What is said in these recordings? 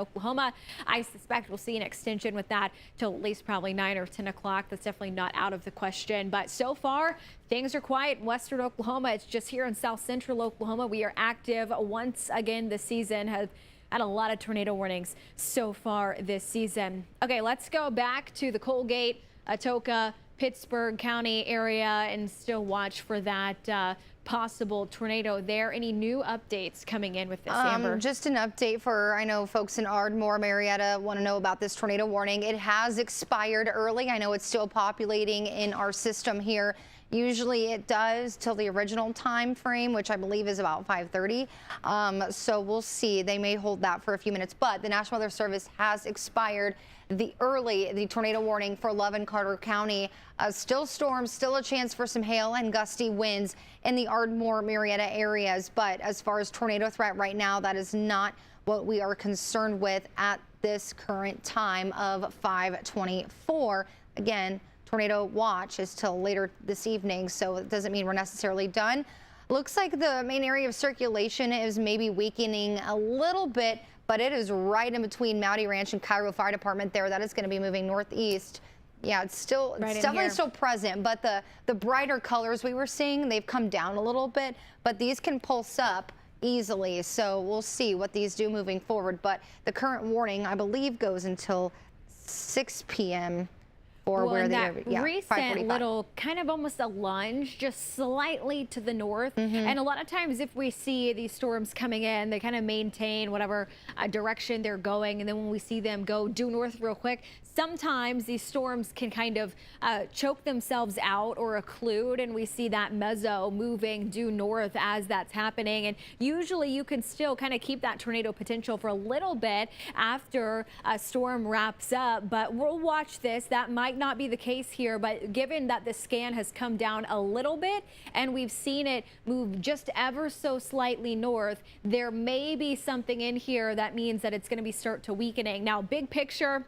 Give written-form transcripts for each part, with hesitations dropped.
Oklahoma. I suspect we'll see an extension with that till at least probably 9 or 10 o'clock. That's definitely not out of the question. But so far, things are quiet in western Oklahoma. It's just here in south central Oklahoma. We are active once again this season. Have had a lot of tornado warnings so far this season. Okay, let's go back to the Colgate, Atoka, Pittsburgh County area and still watch for that possible tornado there. Any new updates coming in with this, Amber? Just an update for, I know folks in Ardmore, Marietta want to know about this tornado warning. It has expired early. I know it's still populating in our system here. Usually it does till the original time frame, which I believe is about 5:30. So we'll see. They may hold that for a few minutes, but the National Weather Service has expired the tornado warning for Love and Carter County. Still storms, still a chance for some hail and gusty winds in the Ardmore, Marietta areas. But as far as tornado threat right now, that is not what we are concerned with at this current time of 5:24. Again, tornado watch is till later this evening, so it doesn't mean we're necessarily done. Looks like the main area of circulation is maybe weakening a little bit, but it is right in between Mountie Ranch and Cairo Fire Department there. That is going to be moving northeast. Yeah, it's definitely still present, but the brighter colors we were seeing, they've come down a little bit, but these can pulse up easily. So we'll see what these do moving forward. But the current warning, I believe, goes until 6 p.m. or where that recent little kind of almost a lunge just slightly to the north. And a lot of times if we see these storms coming in, they kind of maintain whatever direction they're going, and then when we see them go due north real quick, sometimes these storms can kind of choke themselves out or occlude, and we see that mezzo moving due north as that's happening. And usually you can still kind of keep that tornado potential for a little bit after a storm wraps up, but we'll watch this. That might not be the case here, but given that the scan has come down a little bit and we've seen it move just ever so slightly north, there may be something in here that means that it's going to be start to weakening. Now, big picture,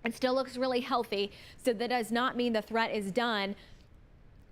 it still looks really healthy, so that does not mean the threat is done.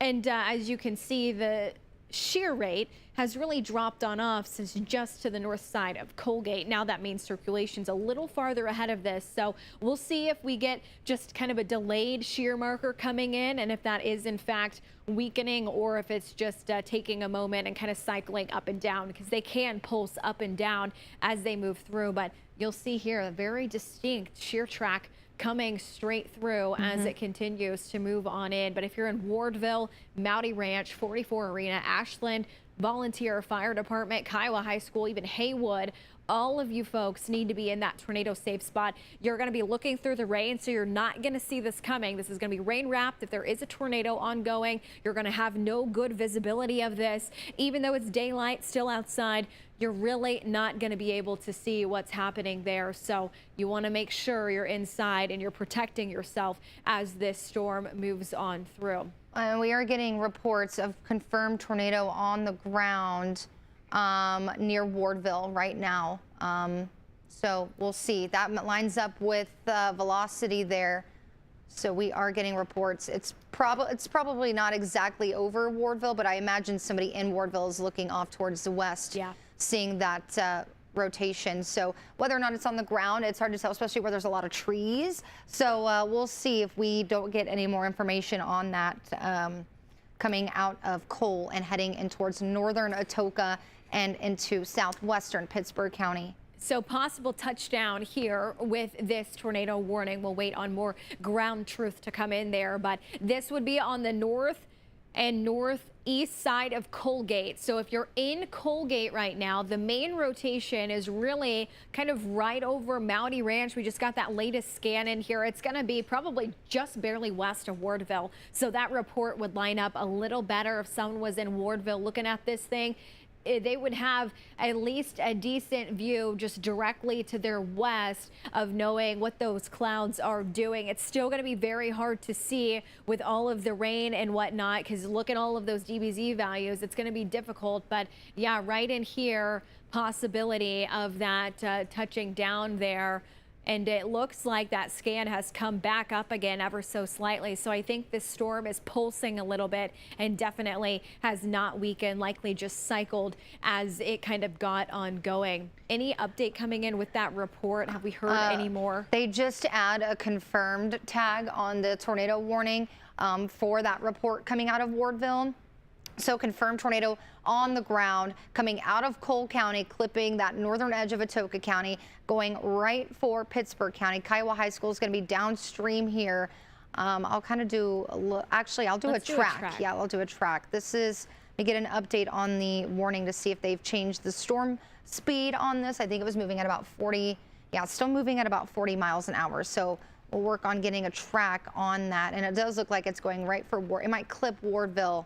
And as you can see, the shear rate has really dropped on off since just to the north side of Colgate. Now that means circulation's a little farther ahead of this, so we'll see if we get just kind of a delayed shear marker coming in, and if that is in fact weakening, or if it's just taking a moment and kind of cycling up and down, because they can pulse up and down as they move through. But you'll see here a very distinct shear track coming straight through as it continues to move on in. But if you're in Wardville, Mountie Ranch, 44 Arena, Ashland, Volunteer Fire Department, Kiowa High School, even Haywood, all of you folks need to be in that tornado safe spot. You're going to be looking through the rain, so you're not going to see this coming. This is going to be rain wrapped. If there is a tornado ongoing, you're going to have no good visibility of this. Even though it's daylight still outside, you're really not going to be able to see what's happening there. So you want to make sure you're inside and you're protecting yourself as this storm moves on through. We are getting reports of confirmed tornado on the ground near Wardville right now. So we'll see. That lines up with velocity there. So we are getting reports. It's probably not exactly over Wardville, but I imagine somebody in Wardville is looking off towards the west, seeing that rotation. So whether or not it's on the ground, it's hard to tell, especially where there's a lot of trees. So we'll see if we don't get any more information on that coming out of Cole and heading in towards northern Atoka and into southwestern Pittsburgh County. So possible touchdown here with this tornado warning. We'll wait on more ground truth to come in there, but this would be on the north and northeast side of Colgate. So if you're in Colgate right now, the main rotation is really kind of right over Mountie Ranch. We just got that latest scan in here. It's going to be probably just barely west of Wardville. So that report would line up a little better if someone was in Wardville looking at this thing. They would have at least a decent view just directly to their west of knowing what those clouds are doing. It's still going to be very hard to see with all of the rain and whatnot, because look at all of those DBZ values. It's going to be difficult, but yeah, right in here, possibility of that touching down there. and it looks like that scan has come back up again ever so slightly. So I think this storm is pulsing a little bit and definitely has not weakened, likely just cycled as it kind of got ongoing. Any update coming in with that report? Have we heard any more? They just add a confirmed tag on the tornado warning for that report coming out of Wardville. So confirmed tornado on the ground coming out of Cole County, clipping that northern edge of Atoka County, going right for Pittsburg County. Kiowa High School is going to be downstream here. I'll kind of do a look. Actually, I'll do a track. Yeah, I'll do a track. This is, we get an update on the warning to see if they've changed the storm speed on this. I think it was moving at about 40. Yeah, it's still moving at about 40 miles an hour. So we'll work on getting a track on that. And it does look like it's going right for it might clip Wardville.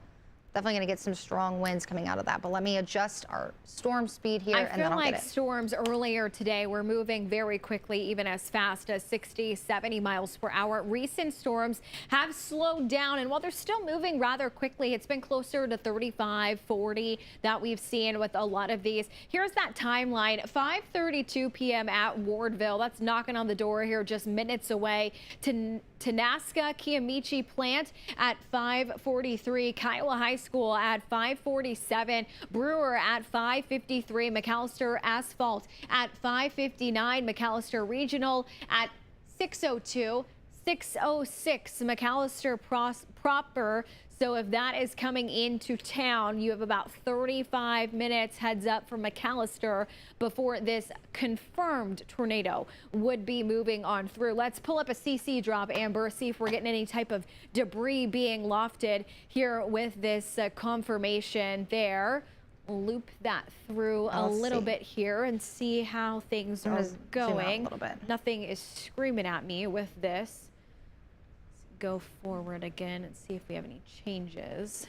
Definitely going to get some strong winds coming out of that. But let me adjust our storm speed here, and then I'll get it. I feel like storms earlier today were moving very quickly, even as fast as 60, 70 miles per hour. Recent storms have slowed down, and while they're still moving rather quickly, it's been closer to 35, 40 that we've seen with a lot of these. Here's that timeline. 5:32 p.m. at Wardville. That's knocking on the door here, just minutes away. Tenaska Kiamichi plant at 5:43, Kiowa High School at 5:47, Brewer at 5:53, McAlester Asphalt at 5:59, McAlester Regional at 6:02, 6:06, McAlester proper. So if that is coming into town, you have about 35 minutes heads up from McAlester before this confirmed tornado would be moving on through. Let's pull up a CC drop, Amber, see if we're getting any type of debris being lofted here with this confirmation there. Loop that through a little bit here and see how things are going. A little bit. Nothing is screaming at me with this. Go forward again and see if we have any changes.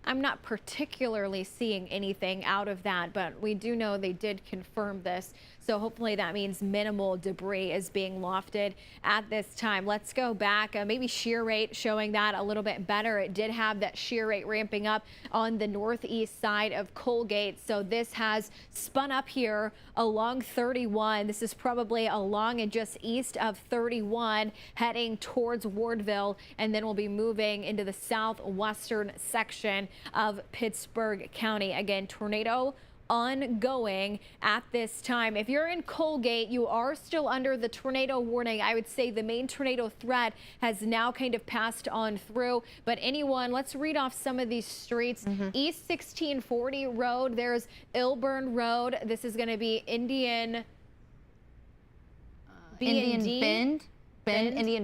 I'm not particularly seeing anything out of that, but we do know they did confirm this. So hopefully that means minimal debris is being lofted at this time. Let's go back. Maybe shear rate showing that a little bit better. It did have that shear rate ramping up on the northeast side of Colgate. So this has spun up here along 31. This is probably along and just east of 31, heading towards Wardville, and then we'll be moving into the southwestern section of Pittsburg County. Again, tornado ongoing at this time. If you're in Colgate, you are still under the tornado warning. I would say the main tornado threat has now kind of passed on through, but anyone, let's read off some of these streets. East 1640 Road, there's Milburn Road. This is going to be Indian Indian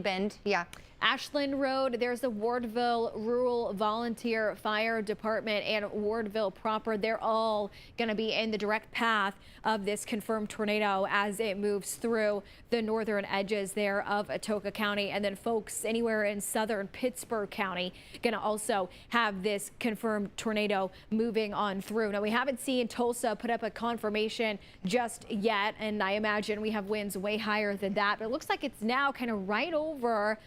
Bend, yeah. Ashland Road, there's the Wardville Rural Volunteer Fire Department and Wardville proper. They're all going to be in the direct path of this confirmed tornado as it moves through the northern edges there of Atoka County. And then folks anywhere in southern Pittsburg County going to also have this confirmed tornado moving on through. Now, we haven't seen Tulsa put up a confirmation just yet, and I imagine we have winds way higher than that. But it looks like it's now kind of right over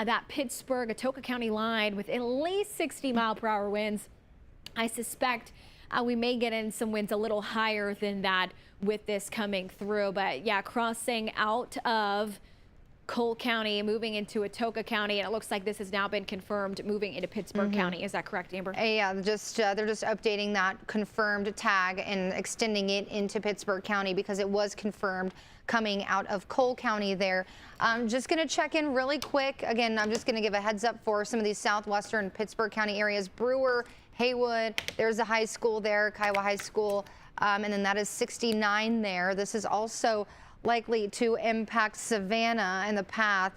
that Pittsburg Atoka County line with at least 60-mile-per-hour winds. I suspect we may get in some winds a little higher than that with this coming through. But yeah, crossing out of Cole County, moving into Atoka County, and it looks like this has now been confirmed moving into Pittsburg County. Is that correct, Amber? Yeah, they're just updating that confirmed tag and extending it into Pittsburg County because it was confirmed coming out of Cole County there. I'm just going to check in really quick. Again, I'm just going to give a heads up for some of these southwestern Pittsburg County areas. Brewer, Haywood, there's a high school there, Kiowa High School, and then that is 69 there. This is also likely to impact Savannah in the path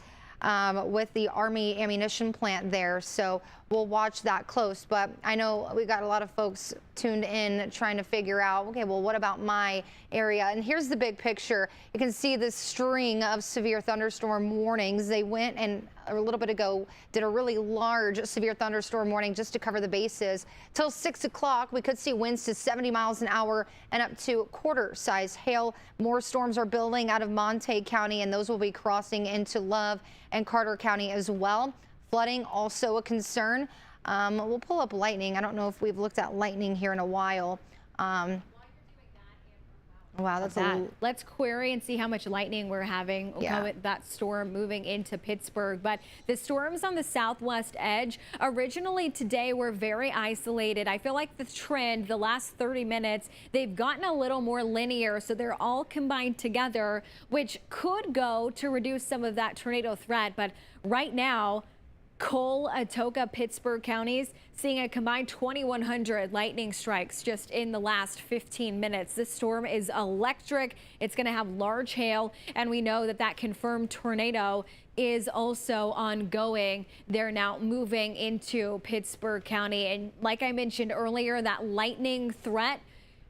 with the Army ammunition plant there. So we'll watch that close. But I know we got a lot of folks tuned in trying to figure out, okay, well, what about my area? And here's the big picture. You can see this string of severe thunderstorm warnings. They went and a little bit ago did a really large severe thunderstorm warning just to cover the bases. Till 6 o'clock, we could see winds to 70 miles an hour and up to quarter-size hail. More storms are building out of Montague County, and those will be crossing into Love and Carter County as well. Flooding also a concern. We'll pull up lightning. I don't know if we've looked at lightning here in a while. Wow, that's that. Let's query and see how much lightning we're having with that storm moving into Pittsburgh. But the storms on the southwest edge originally today were very isolated. I feel like the trend the last 30 minutes, they've gotten a little more linear. So they're all combined together, which could go to reduce some of that tornado threat. But right now, Cole, Atoka, Pittsburgh counties seeing a combined 2,100 lightning strikes just in the last 15 minutes. This storm is electric. It's going to have large hail, and we know that that confirmed tornado is also ongoing. They're now moving into Pittsburgh County, and like I mentioned earlier, that lightning threat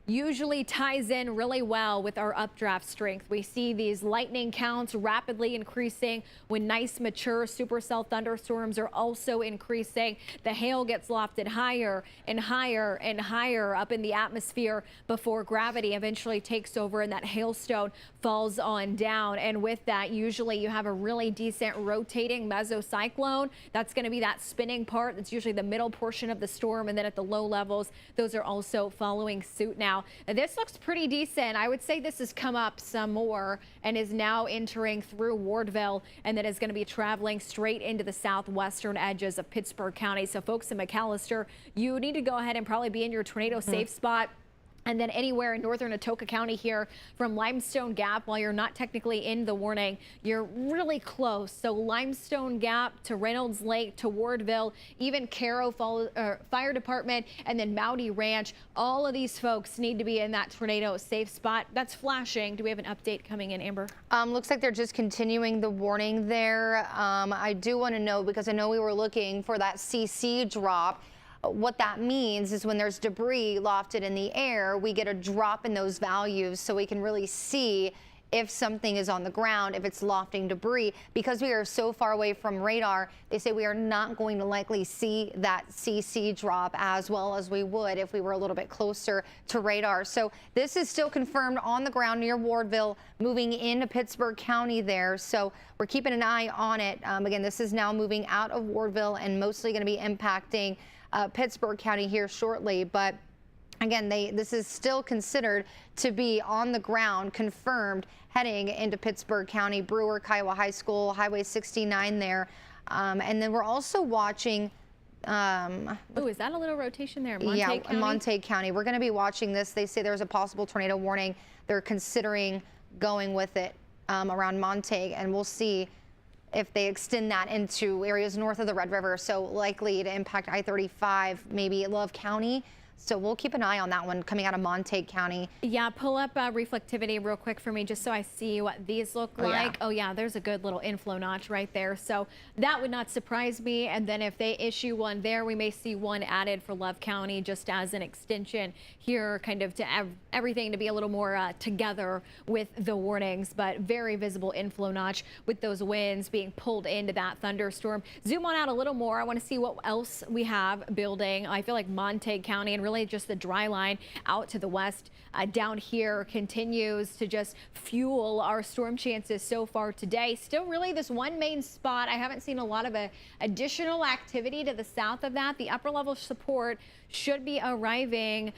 usually ties in really well with our updraft strength. We see these lightning counts rapidly increasing when nice mature supercell thunderstorms are also increasing. The hail gets lofted higher and higher and higher up in the atmosphere before gravity eventually takes over and that hailstone falls on down. And with that, usually you have a really decent rotating mesocyclone. That's going to be that spinning part. That's usually the middle portion of the storm. And then at the low levels, those are also following suit now. This looks pretty decent. I would say this has come up some more and is now entering through Wardville, and that is going to be traveling straight into the southwestern edges of Pittsburgh County. So folks in McAlester, you need to go ahead and probably be in your tornado safe spot. And then anywhere in northern Atoka County here from Limestone Gap, while you're not technically in the warning, you're really close. So Limestone Gap to Reynolds Lake to Wardville, even Caro Fire Department, and then Mowdy Ranch. All of these folks need to be in that tornado safe spot. That's flashing. Do we have an update coming in, Amber? Looks like they're just continuing the warning there. I do want to know, because I know we were looking for that CC drop. What that means is when there's debris lofted in the air, we get a drop in those values so we can really see if something is on the ground, if it's lofting debris. Because we are so far away from radar, they say we are not going to likely see that CC drop as well as we would if we were a little bit closer to radar. So this is still confirmed on the ground near Wardville, moving into Pittsburgh County there. So we're keeping an eye on it. Again, this is now moving out of Wardville and mostly going to be impacting Pittsburgh County here shortly. But again, this is still considered to be on the ground, confirmed, heading into Pittsburgh County, Brewer, Kiowa High School, Highway 69 there. And then we're also watching. Oh, is that a little rotation there? Montague County. We're going to be watching this. They say there's a possible tornado warning. They're considering going with it around Montague, and we'll see if they extend that into areas north of the Red River. So likely to impact I-35, maybe Love County. So we'll keep an eye on that one coming out of Montague County. Yeah, pull up reflectivity real quick for me just so I see what these look like. Oh yeah, there's a good little inflow notch right there. So that would not surprise me. And then if they issue one there, we may see one added for Love County just as an extension here, kind of to everything to be a little more together with the warnings. But very visible inflow notch with those winds being pulled into that thunderstorm. Zoom on out a little more. I want to see what else we have building. I feel like Montague County and really just the dry line out to the west down here continues to just fuel our storm chances so far today. Still really this one main spot. I haven't seen a lot of additional activity to the south of that. The upper level support should be arriving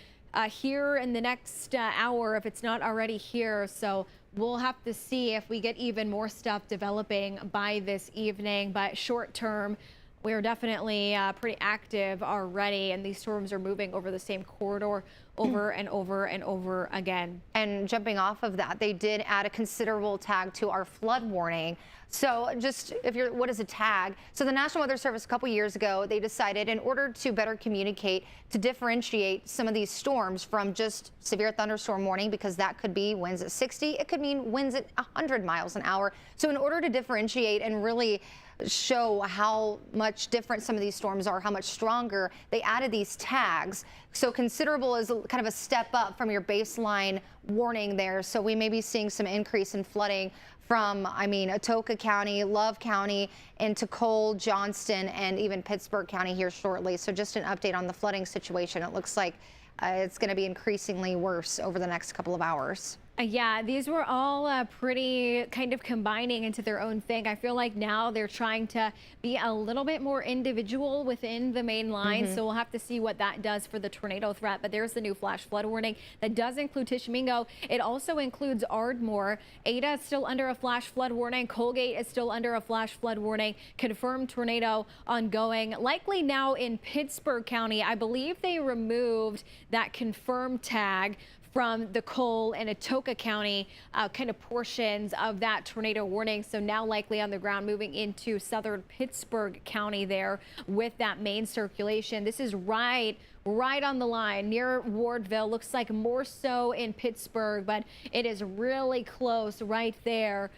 here in the next hour if it's not already here. So we'll have to see if we get even more stuff developing by this evening. But short term, we're definitely pretty active already, and these storms are moving over the same corridor over and over and over again. And jumping off of that, they did add a considerable tag to our flood warning. So just what is a tag? So the National Weather Service a couple years ago, they decided in order to better communicate, to differentiate some of these storms from just severe thunderstorm warning, because that could be winds at 60, it could mean winds at 100 miles an hour. So in order to differentiate and really show how much different some of these storms are, how much stronger, they added these tags. So considerable is kind of a step up from your baseline warning there. So we may be seeing some increase in flooding from, Atoka County, Love County, into Cole, Johnston, and even Pittsburgh County here shortly. So just an update on the flooding situation. It looks like it's going to be increasingly worse over the next couple of hours. Yeah, these were all pretty kind of combining into their own thing. I feel like now they're trying to be a little bit more individual within the main line. So we'll have to see what that does for the tornado threat. But there's the new flash flood warning that does include Tishomingo. It also includes Ardmore. Ada is still under a flash flood warning. Colgate is still under a flash flood warning. Confirmed tornado ongoing. Likely now in Pittsburgh County. I believe they removed that confirmed tag from the Cole and Atoka County kind of portions of that tornado warning. So now likely on the ground moving into southern Pittsburgh County there with that main circulation. This is right on the line near Wardville. Looks like more so in Pittsburgh, but it is really close right there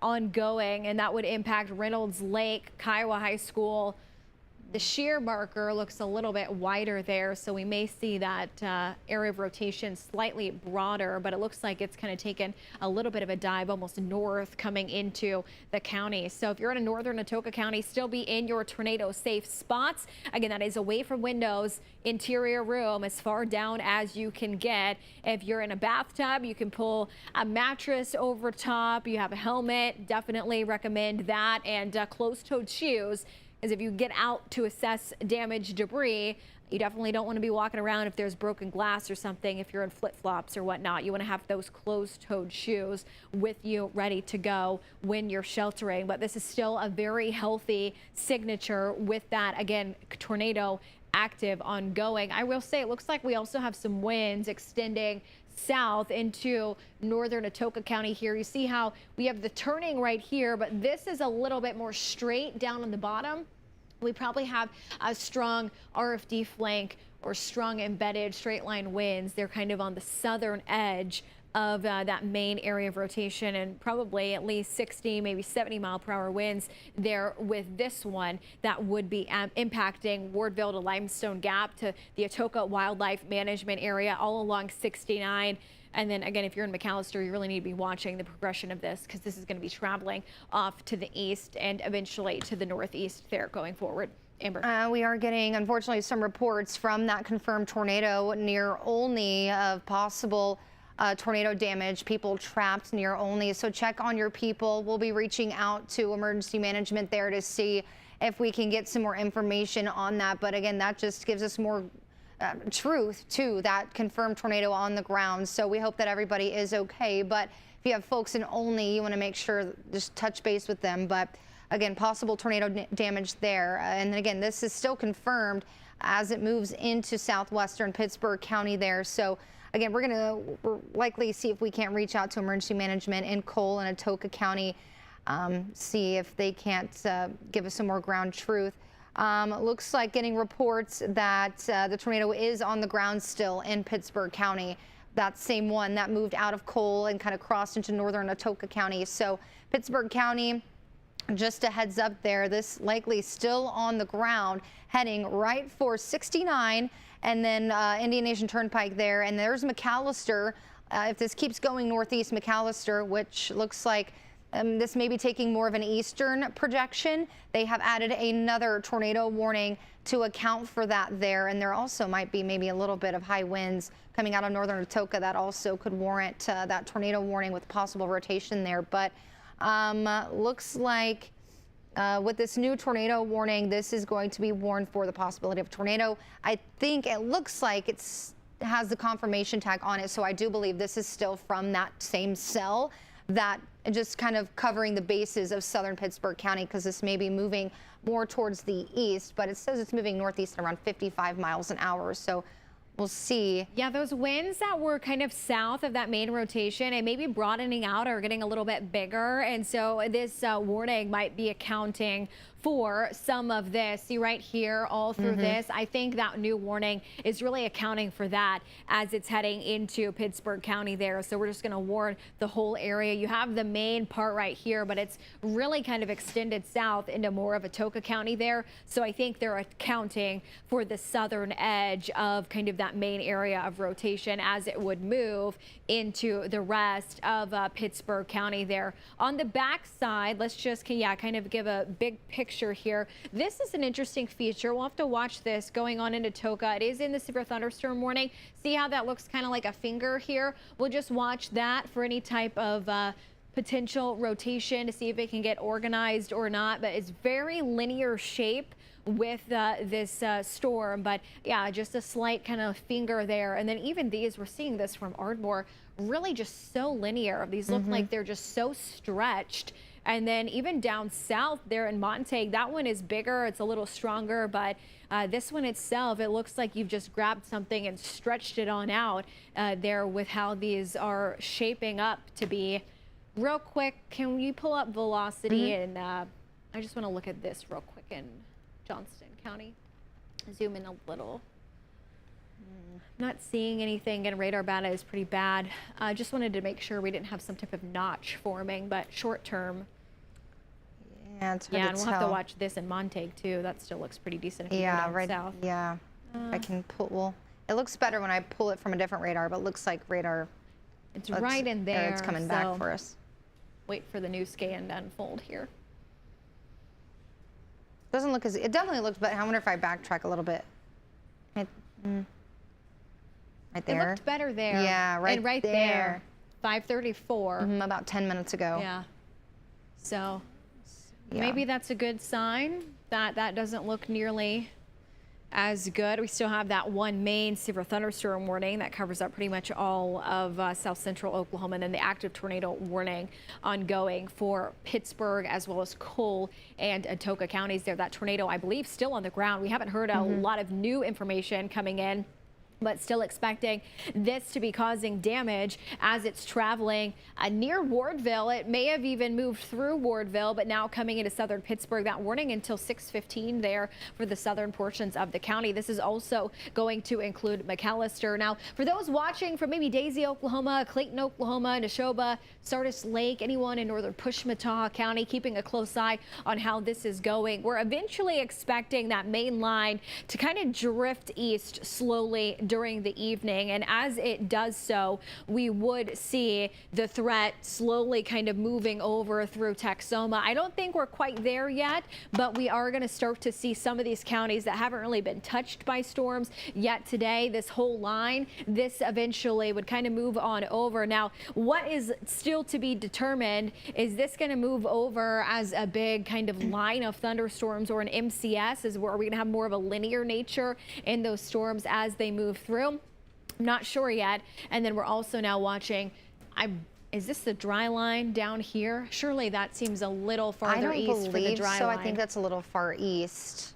ongoing, and that would impact Reynolds Lake, Kiowa High School. The shear marker looks a little bit wider there, so we may see that area of rotation slightly broader, but it looks like it's kind of taken a little bit of a dive almost north coming into the county. So if you're in a northern Atoka County, still be in your tornado safe spots. Again, that is away from windows, interior room, as far down as you can get. If you're in a bathtub, you can pull a mattress over top. You have a helmet, definitely recommend that, and closed-toed shoes. Is if you get out to assess damaged debris, you definitely don't want to be walking around if there's broken glass or something. If you're in flip-flops or whatnot, you want to have those closed-toed shoes with you ready to go when you're sheltering. But this is still a very healthy signature with that, again, tornado active ongoing. I will say it looks like we also have some winds extending south into northern Atoka County here. You see how we have the turning right here, but this is a little bit more straight down on the bottom. We probably have a strong RFD flank or strong embedded straight line winds. They're kind of on the southern edge of that main area of rotation, and probably at least 60, maybe 70 mile-per-hour winds there with this one that would be impacting Wardville to Limestone Gap to the Atoka Wildlife Management Area all along 69. And then again, if you're in McAlester, you really need to be watching the progression of this, because this is going to be traveling off to the east and eventually to the northeast there going forward. Amber. We are getting, unfortunately, some reports from that confirmed tornado near Olney of possible tornado damage, people trapped near Olney. So check on your people. We'll be reaching out to emergency management there to see if we can get some more information on that. But again, that just gives us more truth to that confirmed tornado on the ground. So we hope that everybody is okay. But if you have folks in Olney, you want to make sure just touch base with them. But again, possible tornado damage there. And then again, this is still confirmed as it moves into southwestern Pittsburgh County there. So again, we're likely see if we can't reach out to emergency management in Cole and Atoka County, see if they can't give us some more ground truth. Looks like getting reports that the tornado is on the ground still in Pittsburgh County. That same one that moved out of Cole and kind of crossed into northern Atoka County. So Pittsburgh County, just a heads up there, this likely still on the ground, heading right for 69 and then Indian Nation Turnpike there. And there's McAlester. If this keeps going northeast, McAlester, which looks like this may be taking more of an eastern projection. They have added another tornado warning to account for that there. And there also might be maybe a little bit of high winds coming out of northern Atoka that also could warrant that tornado warning with possible rotation there. But looks like with this new tornado warning, this is going to be warned for the possibility of a tornado. I think it looks like it has the confirmation tag on it. So I do believe this is still from that same cell, that just kind of covering the bases of southern Pittsburgh County, because this may be moving more towards the east, but it says it's moving northeast at around 55 miles an hour. So we'll see. Yeah, those winds that were kind of south of that main rotation and maybe broadening out are getting a little bit bigger. And so this warning might be accounting for some of this. See right here all through this. I think that new warning is really accounting for that as it's heading into Pittsburgh County there. So we're just going to warn the whole area. You have the main part right here, but it's really kind of extended south into more of Atoka County there. So I think they're accounting for the southern edge of kind of that main area of rotation as it would move into the rest of Pittsburgh County there. On the back side, let's just kind of give a big picture picture here. This is an interesting feature. We'll have to watch this going on into Toka. It is in the severe thunderstorm warning. See how that looks kind of like a finger here? We'll just watch that for any type of potential rotation to see if it can get organized or not, but it's very linear shape with this storm. But yeah, just a slight kind of finger there. And then even these, we're seeing this from Ardmore, really just so linear. These look like they're just so stretched. And then even down south there in Montague, that one is bigger, it's a little stronger, but this one itself, it looks like you've just grabbed something and stretched it on out there with how these are shaping up to be. Real quick, can you pull up velocity? And I just want to look at this real quick in Johnston County. Zoom in a little. Not seeing anything, and radar beta is pretty bad. I just wanted to make sure we didn't have some type of notch forming, but short term. Yeah, it's hard yeah, to and we'll tell. have to watch this in Montague too. That still looks pretty decent. If Yeah, you go down right. South. Yeah, I can pull. Well, it looks better when I pull it from a different radar, but it looks like radar. It's right in there. It's coming back for us. Wait for the new scan to unfold here. Doesn't look as. It definitely looks better. I wonder if I backtrack a little bit. Right there. It looked better there. Yeah, right, and right there. 5:34. About 10 minutes ago. Yeah. So Yeah. maybe that's a good sign that that doesn't look nearly as good. We still have that one main severe thunderstorm warning that covers up pretty much all of south central Oklahoma, and then the active tornado warning ongoing for Pittsburgh as well as Cole and Atoka counties there. That tornado, I believe, still on the ground. We haven't heard a lot of new information coming in, but still expecting this to be causing damage as it's traveling near Wardville. It may have even moved through Wardville, but now coming into southern Pittsburgh. That warning until 6:15 there for the southern portions of the county. This is also going to include McAlester. Now, for those watching from maybe Daisy, Oklahoma, Clayton, Oklahoma, Neshoba, Sardis Lake, anyone in northern Pushmataw County, keeping a close eye on how this is going. We're eventually expecting that main line to kind of drift east slowly during the evening, and as it does so, we would see the threat slowly kind of moving over through Texoma. I don't think we're quite there yet, but we are going to start to see some of these counties that haven't really been touched by storms yet today. This whole line, this eventually would kind of move on over. Now, what is still to be determined, is this going to move over as a big kind of line of thunderstorms or an MCS? Is where are we going to have more of a linear nature in those storms as they move through? I'm not sure yet. And then we're also now watching, is this the dry line down here? Surely that seems a little farther east for the dry line. I think that's a little far east.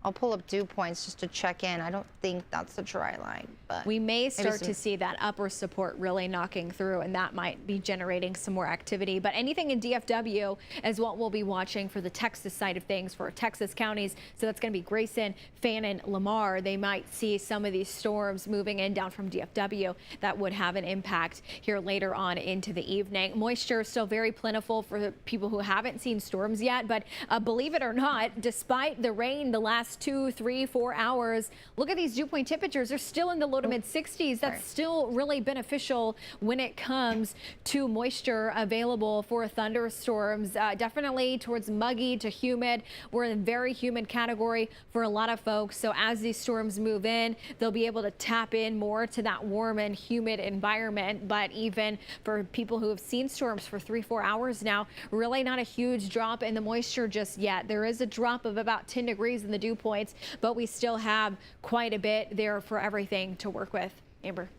I'll pull up dew points just to check in. I don't think that's the dry line, but we may start to see that upper support really knocking through, and that might be generating some more activity. But anything in DFW is what we'll be watching for the Texas side of things for Texas counties. So that's going to be Grayson, Fannin, Lamar. They might see some of these storms moving in down from DFW that would have an impact here later on into the evening. Moisture is still very plentiful for the people who haven't seen storms yet, but believe it or not, despite the rain the last 2, 3, 4 hours, look at these dew point temperatures. They're still in the low to mid 60s. That's still really beneficial when it comes to moisture available for thunderstorms. Definitely towards muggy to humid. We're in very humid category for a lot of folks. So as these storms move in, they'll be able to tap in more to that warm and humid environment. But even for people who have seen storms for 3, 4 hours now, really not a huge drop in the moisture just yet. There is a drop of about 10 degrees in the dew points, but we still have quite a bit there for everything to work with. Amber.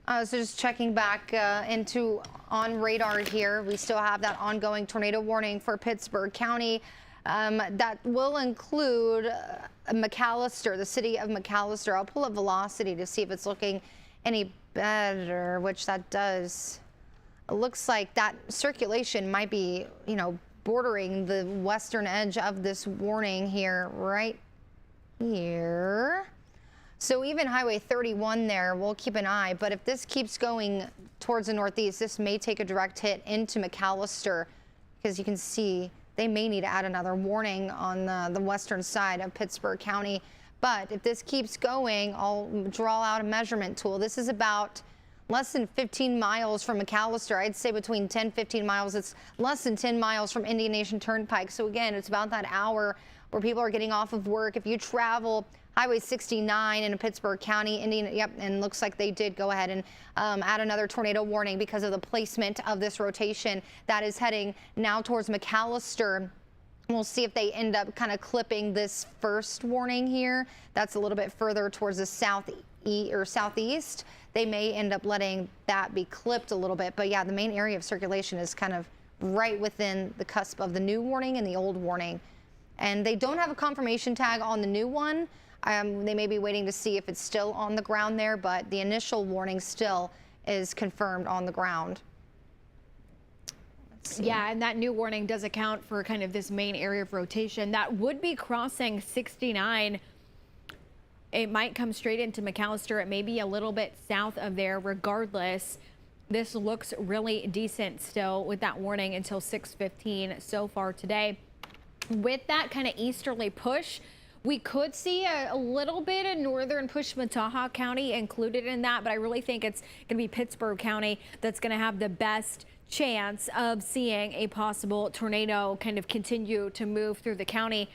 So just checking back on radar here, we still have that ongoing tornado warning for Pittsburgh County. That will include McAlester, the city of McAlester. I'll pull up velocity to see if it's looking any better, which that does. It looks like that circulation might be, bordering the western edge of this warning here, right here. So even Highway 31 there, we'll keep an eye. But if this keeps going towards the northeast, this may take a direct hit into McAlester, because you can see they may need to add another warning on the western side of Pittsburgh County. But if this keeps going, I'll draw out a measurement tool. This is about less than 15 miles from McAlester. I'd say between 10, 15 miles. It's less than 10 miles from Indian Nation Turnpike. So again, it's about that hour where people are getting off of work. If you travel Highway 69 in Pittsburgh County, and looks like they did go ahead and add another tornado warning because of the placement of this rotation that is heading now towards McAlester. We'll see if they end up kind of clipping this first warning here. That's a little bit further towards the southeast. They may end up letting that be clipped a little bit. But yeah, the main area of circulation is kind of right within the cusp of the new warning and the old warning. And they don't have a confirmation tag on the new one. They may be waiting to see if it's still on the ground there, but the initial warning still is confirmed on the ground. Yeah, and that new warning does account for kind of this main area of rotation that would be crossing 69. It might come straight into McAlester. It may be a little bit south of there. Regardless, this looks really decent still with that warning until 6:15 so far today. With that kind of easterly push, we could see a little bit of northern Pushmataha County included in that, but I really think it's going to be Pittsburgh County that's going to have the best chance of seeing a possible tornado kind of continue to move through the county.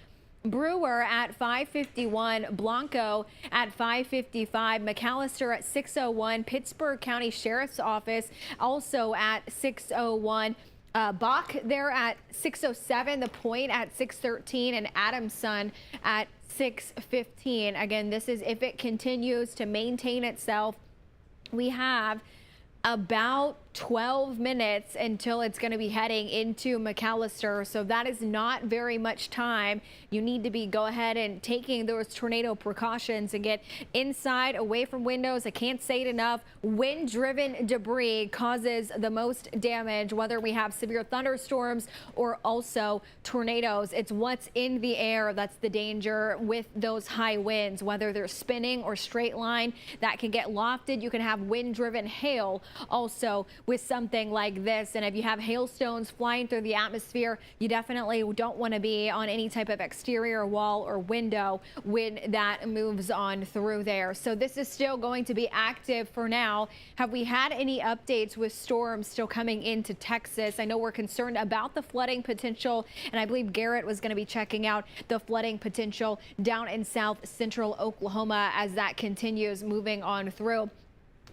Brewer at 551, Blanco at 555, McAlester at 601, Pittsburgh County Sheriff's Office also at 601. Bach there at 607, the Point at 613, and Adamson at 615. Again, this is if it continues to maintain itself. We have about 12 minutes until it's going to be heading into McAlester, so that is not very much time. You need to be go ahead and taking those tornado precautions and get inside, away from windows. I can't say it enough. Wind-driven debris causes the most damage, whether we have severe thunderstorms or also tornadoes. It's what's in the air that's the danger with those high winds, whether they're spinning or straight line that can get lofted. You can have wind-driven hail also with something like this. And if you have hailstones flying through the atmosphere, you definitely don't want to be on any type of exterior wall or window when that moves on through there. So this is still going to be active for now. Have we had any updates with storms still coming into Texas? I know we're concerned about the flooding potential, and I believe Garrett was going to be checking out the flooding potential down in south central Oklahoma as that continues moving on through.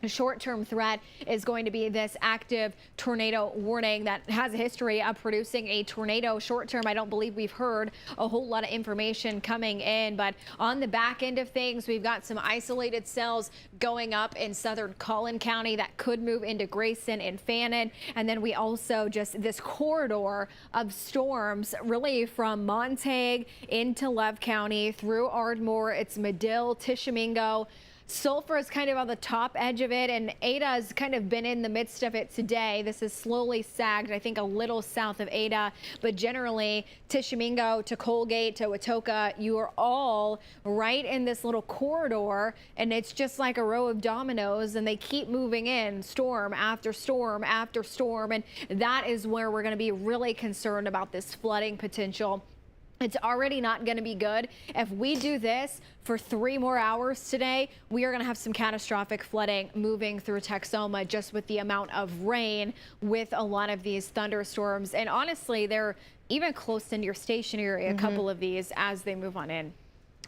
A short-term threat is going to be this active tornado warning that has a history of producing a tornado. Short-term, I don't believe we've heard a whole lot of information coming in, but on the back end of things, we've got some isolated cells going up in southern Collin County that could move into Grayson and Fannin. And then we also just this corridor of storms really from Montague into Love County through Ardmore. It's Medill, Tishomingo. Sulphur is kind of on the top edge of it, and Ada has kind of been in the midst of it today. This is slowly sagged, I think, a little south of Ada, but generally Tishomingo to Colgate to Watoka, you are all right in this little corridor, and it's just like a row of dominoes, and they keep moving in storm after storm after storm, and that is where we're going to be really concerned about this flooding potential. It's already not going to be good. If we do this for 3 more hours today, we are going to have some catastrophic flooding moving through Texoma just with the amount of rain with a lot of these thunderstorms. And honestly, they're even close to near stationary, a couple of these as they move on in.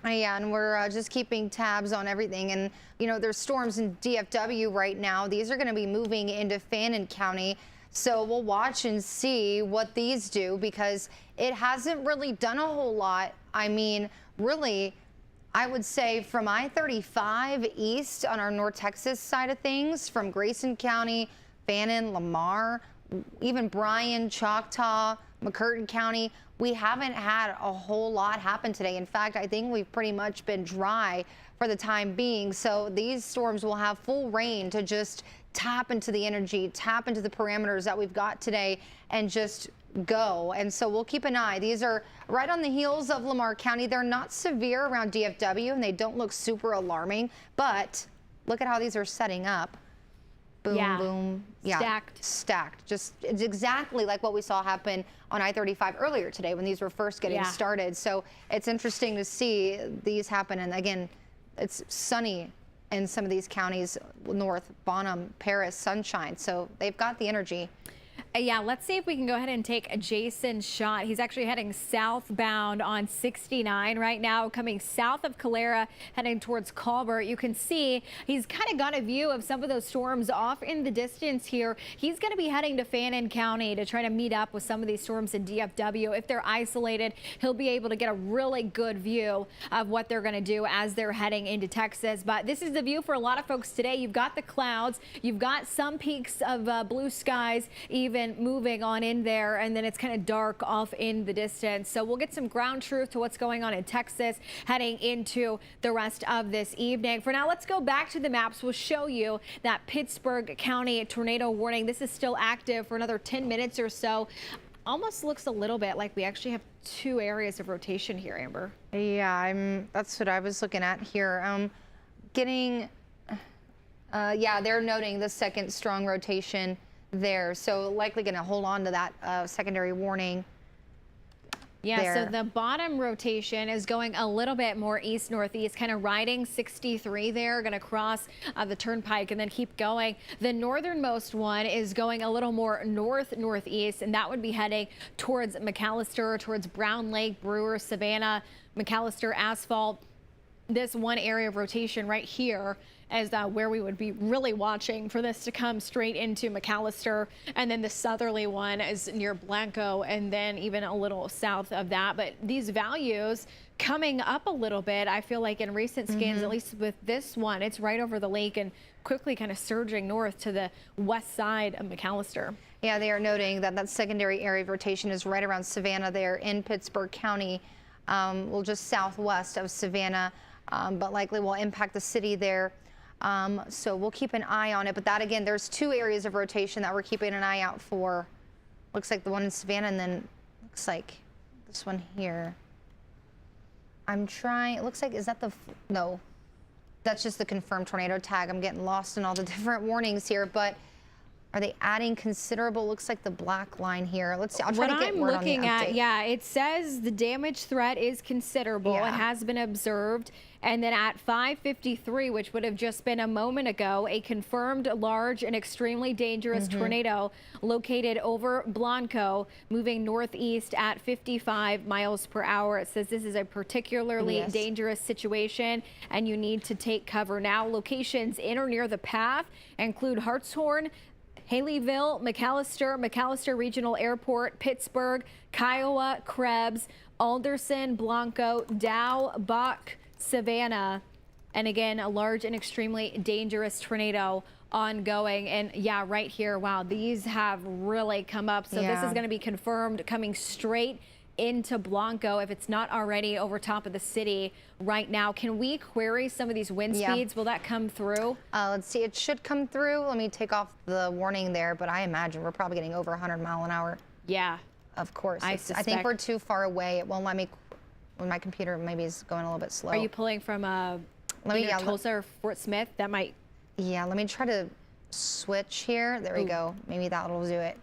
Yeah, and we're just keeping tabs on everything. And, you know, there's storms in DFW right now. These are going to be moving into Fannin County. So we'll watch and see what these do because it hasn't really done a whole lot. I mean, really, I would say from I-35 east on our North Texas side of things, from Grayson County, Fannin, Lamar, even Bryan, Choctaw, McCurtain County, we haven't had a whole lot happen today. In fact, I think we've pretty much been dry for the time being. So these storms will have full rain to just tap into the energy, tap into the parameters that we've got today and just go. And so we'll keep an eye. These are right on the heels of Lamar County. They're not severe around DFW and they don't look super alarming, but look at how these are setting up. Boom, boom. Yeah, stacked. Just it's exactly like what we saw happen on I-35 earlier today when these were first getting started. So it's interesting to see these happen. And again, it's sunny in some of these counties, North, Bonham, Paris, Sunshine. So they've got the energy. Yeah, let's see if we can go ahead and take Jason's shot. He's actually heading southbound on 69 right now, coming south of Calera, heading towards Colbert. You can see he's kind of got a view of some of those storms off in the distance here. He's going to be heading to Fannin County to try to meet up with some of these storms in DFW. If they're isolated, he'll be able to get a really good view of what they're going to do as they're heading into Texas. But this is the view for a lot of folks today. You've got the clouds, you've got some peaks of blue skies, even moving on in there, and then it's kind of dark off in the distance. So we'll get some ground truth to what's going on in Texas heading into the rest of this evening. For now, let's go back to the maps. We'll show you that Pittsburgh County tornado warning. This is still active for another 10 minutes or so. Almost looks a little bit like we actually have 2 areas of rotation here, Amber. Yeah, that's what I was looking at here. Yeah, they're noting the second strong rotation there, so likely going to hold on to that secondary warning. Yeah, there. So the bottom rotation is going a little bit more east-northeast, kind of riding 63 there, going to cross the turnpike and then keep going. The northernmost one is going a little more north-northeast, and that would be heading towards McAlester, towards Brown Lake, Brewer, Savannah, McAlester, Asphalt. This one area of rotation right here is where we would be really watching for this to come straight into McAlester. And then the southerly one is near Blanco, and then even a little south of that. But these values coming up a little bit, I feel like in recent scans, at least with this one, it's right over the lake and quickly kind of surging north to the west side of McAlester. Yeah, they are noting that that secondary area of rotation is right around Savannah there in Pittsburgh County, well, just southwest of Savannah, but likely will impact the city there. So we'll keep an eye on it. But that, again, there's 2 areas of rotation that we're keeping an eye out for. Looks like the one in Savannah, and then looks like this one here. I'm trying, it looks like, is that no, that's just the confirmed tornado tag. I'm getting lost in all the different warnings here, but are they adding considerable? Looks like the black line here. Let's see. I'll try to get word on the update. What I'm looking at, yeah, it says the damage threat is considerable. Yeah. It has been observed. And then at 5:53, which would have just been a moment ago, a confirmed large and extremely dangerous tornado located over Blanco, moving northeast at 55 miles per hour. It says this is a particularly dangerous situation and you need to take cover now. Locations in or near the path include Hartshorn, Haleyville, McAlester Regional Airport, Pittsburgh, Kiowa, Krebs, Alderson, Blanco, Dow, Bach, Savannah, and again, a large and extremely dangerous tornado ongoing. And yeah, right here, wow, these have really come up. So this is going to be confirmed coming straight into Blanco if it's not already over top of the city right now. Can we query some of these wind speeds? Will that come through? Let's see, it should come through. Let me take off the warning there, but I imagine we're probably getting over 100 mile an hour. Yeah. Of course. I think we're too far away. It won't let me, when my computer maybe is going a little bit slow. Are you pulling from Tulsa or Fort Smith? That might. Yeah, let me try to switch here. There we go. Maybe that'll do it.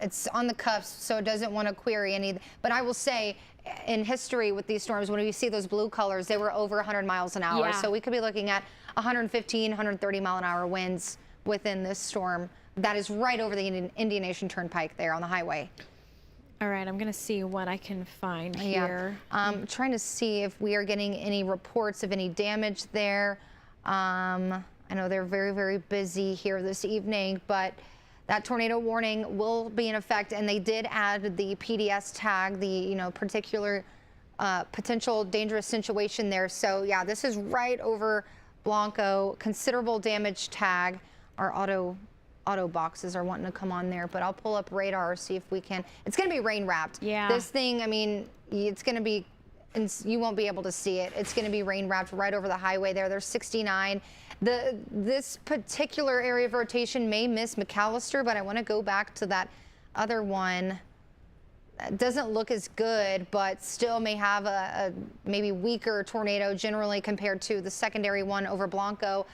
It's on the cusp, so it doesn't want to query any. But I will say, in history with these storms, when you see those blue colors, they were over 100 miles an hour. Yeah. So we could be looking at 115, 130 mile an hour winds within this storm. That is right over the Indian Nation Turnpike there on the highway. All right, I'm going to see what I can find here. I'm trying to see if we are getting any reports of any damage there. I know they're very, very busy here this evening, but that tornado warning will be in effect, and they did add the PDS tag, the particular potential dangerous situation there. So yeah, this is right over Blanco. Considerable damage tag. Our auto boxes are wanting to come on there, but I'll pull up radar, see if we can. It's going to be rain wrapped. Yeah. This thing, I mean, it's going to be, and you won't be able to see it. It's going to be rain wrapped right over the highway there. There's 69. This particular area of rotation may miss McAlester, but I want to go back to that other one. It doesn't look as good, but still may have a maybe weaker tornado generally compared to the secondary one over Blanco,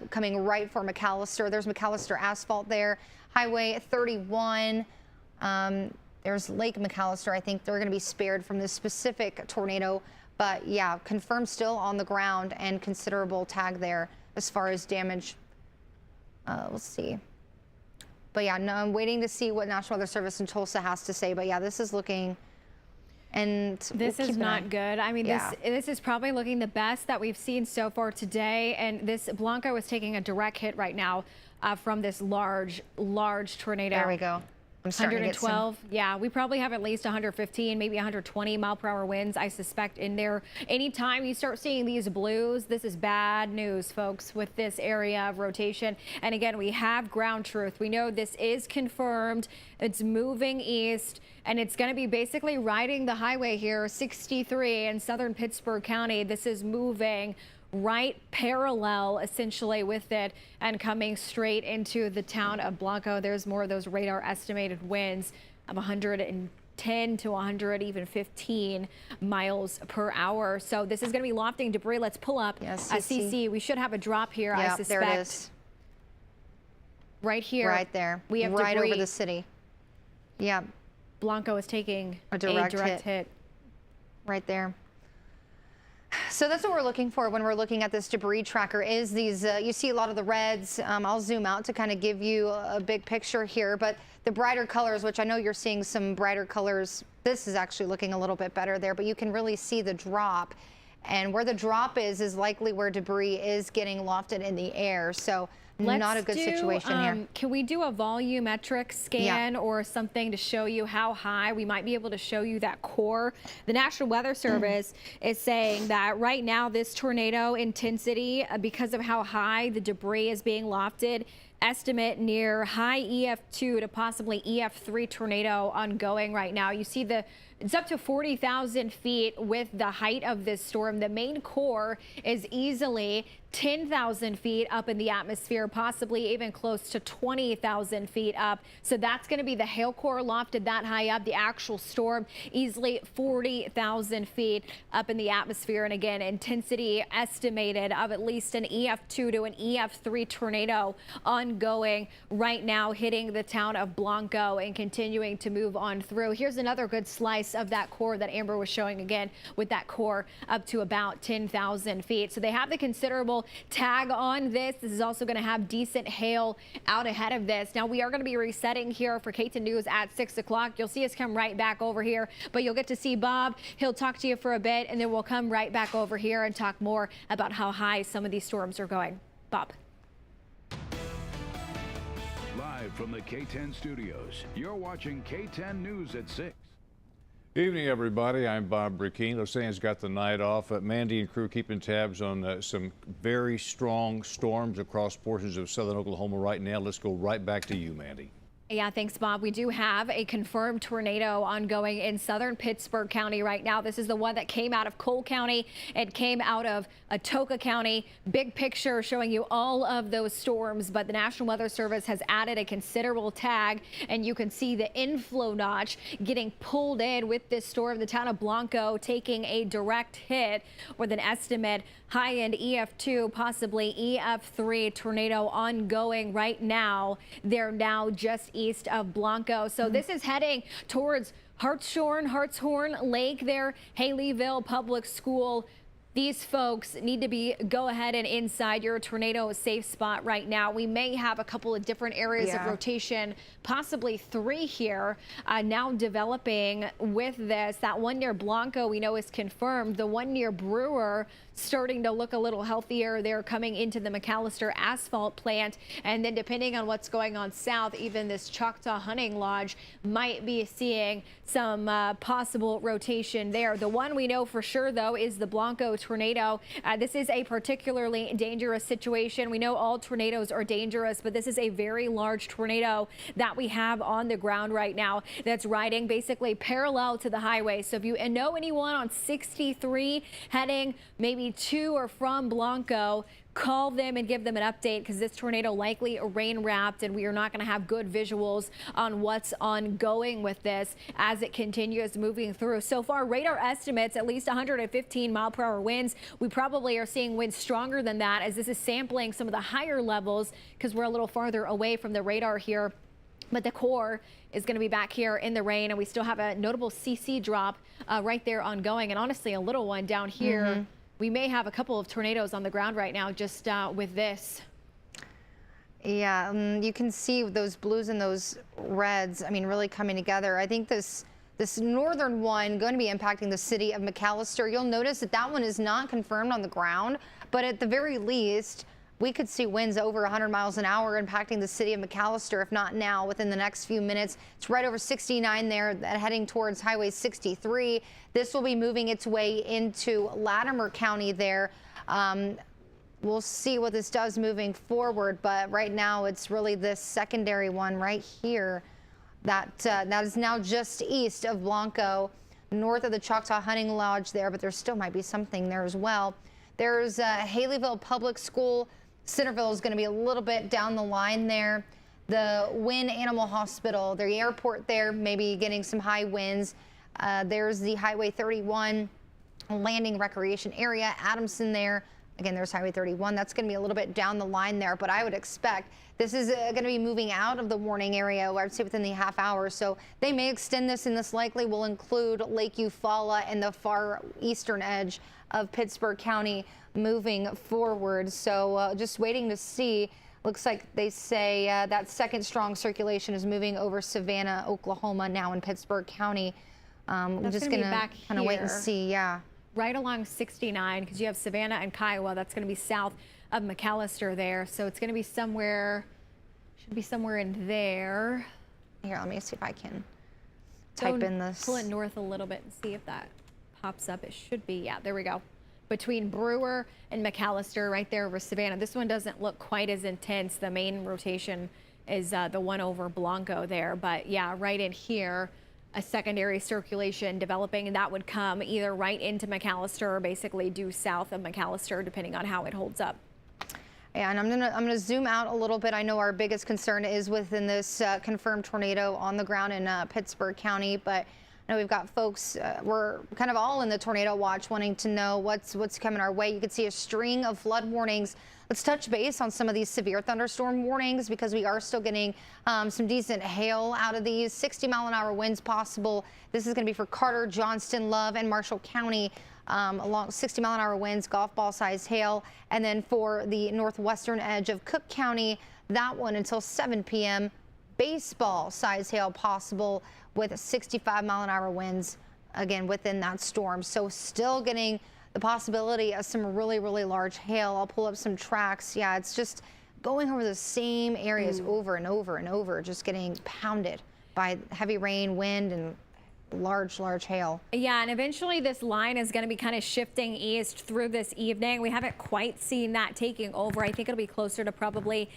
coming right for McAlester. There's McAlester asphalt there. Highway 31. There's Lake McAlester. I think they're going to be spared from this specific tornado, But yeah, confirmed still on the ground and considerable tag there as far as damage. Let's see. But yeah, no, I'm waiting to see what National Weather Service in Tulsa has to say. But yeah, this is looking, and this is not good. I mean, this is probably looking the best that we've seen so far today. And this Blanco is taking a direct hit right now from this large tornado. There we go. I'm starting 112. To get some... Yeah, we probably have at least 115, maybe 120 mile-per-hour winds, I suspect, in there. Anytime you start seeing these blues, this is bad news, folks, with this area of rotation. And again, we have ground truth. We know this is confirmed. It's moving east, and it's going to be basically riding the highway here, 63 in southern Pittsburgh County. This is moving right parallel essentially with it and coming straight into the town of Blanco. There's more of those radar estimated winds of 110 to 100, even 15 miles per hour. So this is going to be lofting debris. Let's pull up CC. We should have a drop here, I suspect. There it is. Right here. Right there. We have right debris. Over the city. Yeah. Blanco is taking a direct hit. Right there. So that's what we're looking for when we're looking at this debris tracker is these, you see a lot of the reds. I'll zoom out to kind of give you a big picture here, but the brighter colors, which I know you're seeing some brighter colors. This is actually looking a little bit better there, but you can really see the drop. And where the drop is likely where debris is getting lofted in the air. So not a good situation here. Can we do a volumetric scan or something to show you how high? We might be able to show you that core. The National Weather Service is saying that right now this tornado intensity, because of how high the debris is being lofted, estimate near high EF2 to possibly EF3 tornado ongoing right now. You see it's up to 40,000 feet with the height of this storm. The main core is easily 10,000 feet up in the atmosphere, possibly even close to 20,000 feet up. So that's going to be the hail core lofted that high up. The actual storm easily 40,000 feet up in the atmosphere. And again, intensity estimated of at least an EF2 to an EF3 tornado ongoing right now, hitting the town of Blanco and continuing to move on through. Here's another good slice of that core that Amber was showing again, with that core up to about 10,000 feet. So they have the considerable tag on this. This is also going to have decent hail out ahead of this. Now we are going to be resetting here for KTEN News at 6 o'clock. You'll see us come right back over here, but you'll get to see Bob. He'll talk to you for a bit, and then we'll come right back over here and talk more about how high some of these storms are going. Bob. Live from the KTEN studios, you're watching KTEN News at 6. Evening, everybody. I'm Bob Brickeen. Losan's got the night off. Mandy and crew keeping tabs on some very strong storms across portions of southern Oklahoma right now. Let's go right back to you, Mandy. Yeah, thanks, Bob. We do have a confirmed tornado ongoing in southern Pittsburgh County right now. This is the one that came out of Cole County. It came out of Atoka County. Big picture showing you all of those storms, but the National Weather Service has added a considerable tag, and you can see the inflow notch getting pulled in with this storm. The town of Blanco taking a direct hit with an estimate high-end EF2, possibly EF3 tornado ongoing right now. They're now just east of Blanco. So this is heading towards Hartshorn Lake there, Haleyville Public School. These folks need to go ahead and inside your tornado safe spot right now. We may have a couple of different areas of rotation, possibly 3 here now developing with this. That one near Blanco we know is confirmed. The one near Brewer starting to look a little healthier. They're coming into the McAlester asphalt plant. And then depending on what's going on south, even this Choctaw Hunting Lodge might be seeing some possible rotation there. The one we know for sure, though, is the Blanco tornado. This is a particularly dangerous situation. We know all tornadoes are dangerous, but this is a very large tornado that we have on the ground right now that's riding basically parallel to the highway. So if you know anyone on 63 heading maybe to or from Blanco, call them and give them an update, because this tornado likely rain wrapped, and we are not going to have good visuals on what's ongoing with this as it continues moving through. So far, radar estimates at least 115 mile-per-hour winds. We probably are seeing winds stronger than that, as this is sampling some of the higher levels because we're a little farther away from the radar here But the core is going to be back here in the rain, and we still have a notable CC drop right there ongoing, and honestly a little one down here. We may have a couple of tornadoes on the ground right now just with this. Yeah, you can see those blues and those reds, I mean, really coming together. I think this northern one going to be impacting the city of McAlester. You'll notice that that one is not confirmed on the ground, but at the very least, we could see winds over 100 miles an hour impacting the city of McAlester, if not now, within the next few minutes. It's right over 69 there, heading towards Highway 63. This will be moving its way into Latimer County there. We'll see what this does moving forward, but right now it's really this secondary one right here that is now just east of Blanco, north of the Choctaw Hunting Lodge there, but there still might be something there as well. There's Haleyville Public School. Centerville is going to be a little bit down the line there. The Wynn Animal Hospital, the airport there, maybe getting some high winds. There's the Highway 31 Landing Recreation Area, Adamson there. Again, there's Highway 31. That's going to be a little bit down the line there, but I would expect this is going to be moving out of the warning area, I would say within the half hour. So they may extend this, and this likely will include Lake Eufaula and the far eastern edge of Pittsburgh County moving forward. So just waiting to see. Looks like they say that second strong circulation is moving over Savannah, Oklahoma, now in Pittsburgh County. We're just going to kind of wait and see. Yeah. Right along 69, because you have Savannah and Kiowa. That's going to be south of McAlester there. So it's going to be somewhere, should be somewhere in there. Here, let me see if I can type in this. Pull it north a little bit and see if that pops up. It should be, yeah, there we go. Between Brewer and McAlester right there over Savannah. This one doesn't look quite as intense. The main rotation is the one over Blanco there. But yeah, right in here, a secondary circulation developing, and that would come either right into McAlester or basically due south of McAlester, depending on how it holds up. Yeah, and I'm gonna zoom out a little bit. I know our biggest concern is within this confirmed tornado on the ground in Pittsburgh County, but I know we've got folks, we're kind of all in the tornado watch, wanting to know what's coming our way. You can see a string of flood warnings. Let's touch base on some of these severe thunderstorm warnings, because we are still getting some decent hail out of these. 60-mile-an-hour winds possible. This is going to be for Carter, Johnston, Love, and Marshall County. Along 60-mile-an-hour winds, golf ball size hail. And then for the northwestern edge of Cook County, that one until 7 p.m. baseball size hail possible with 65-mile-an-hour winds, again, within that storm. So still getting the possibility of some really, really large hail. I'll pull up some tracks. Yeah, it's just going over the same areas over and over and over, just getting pounded by heavy rain, wind, and large hail. Yeah, and eventually this line is going to be kind of shifting east through this evening. We haven't quite seen that taking over. I think it'll be closer to probably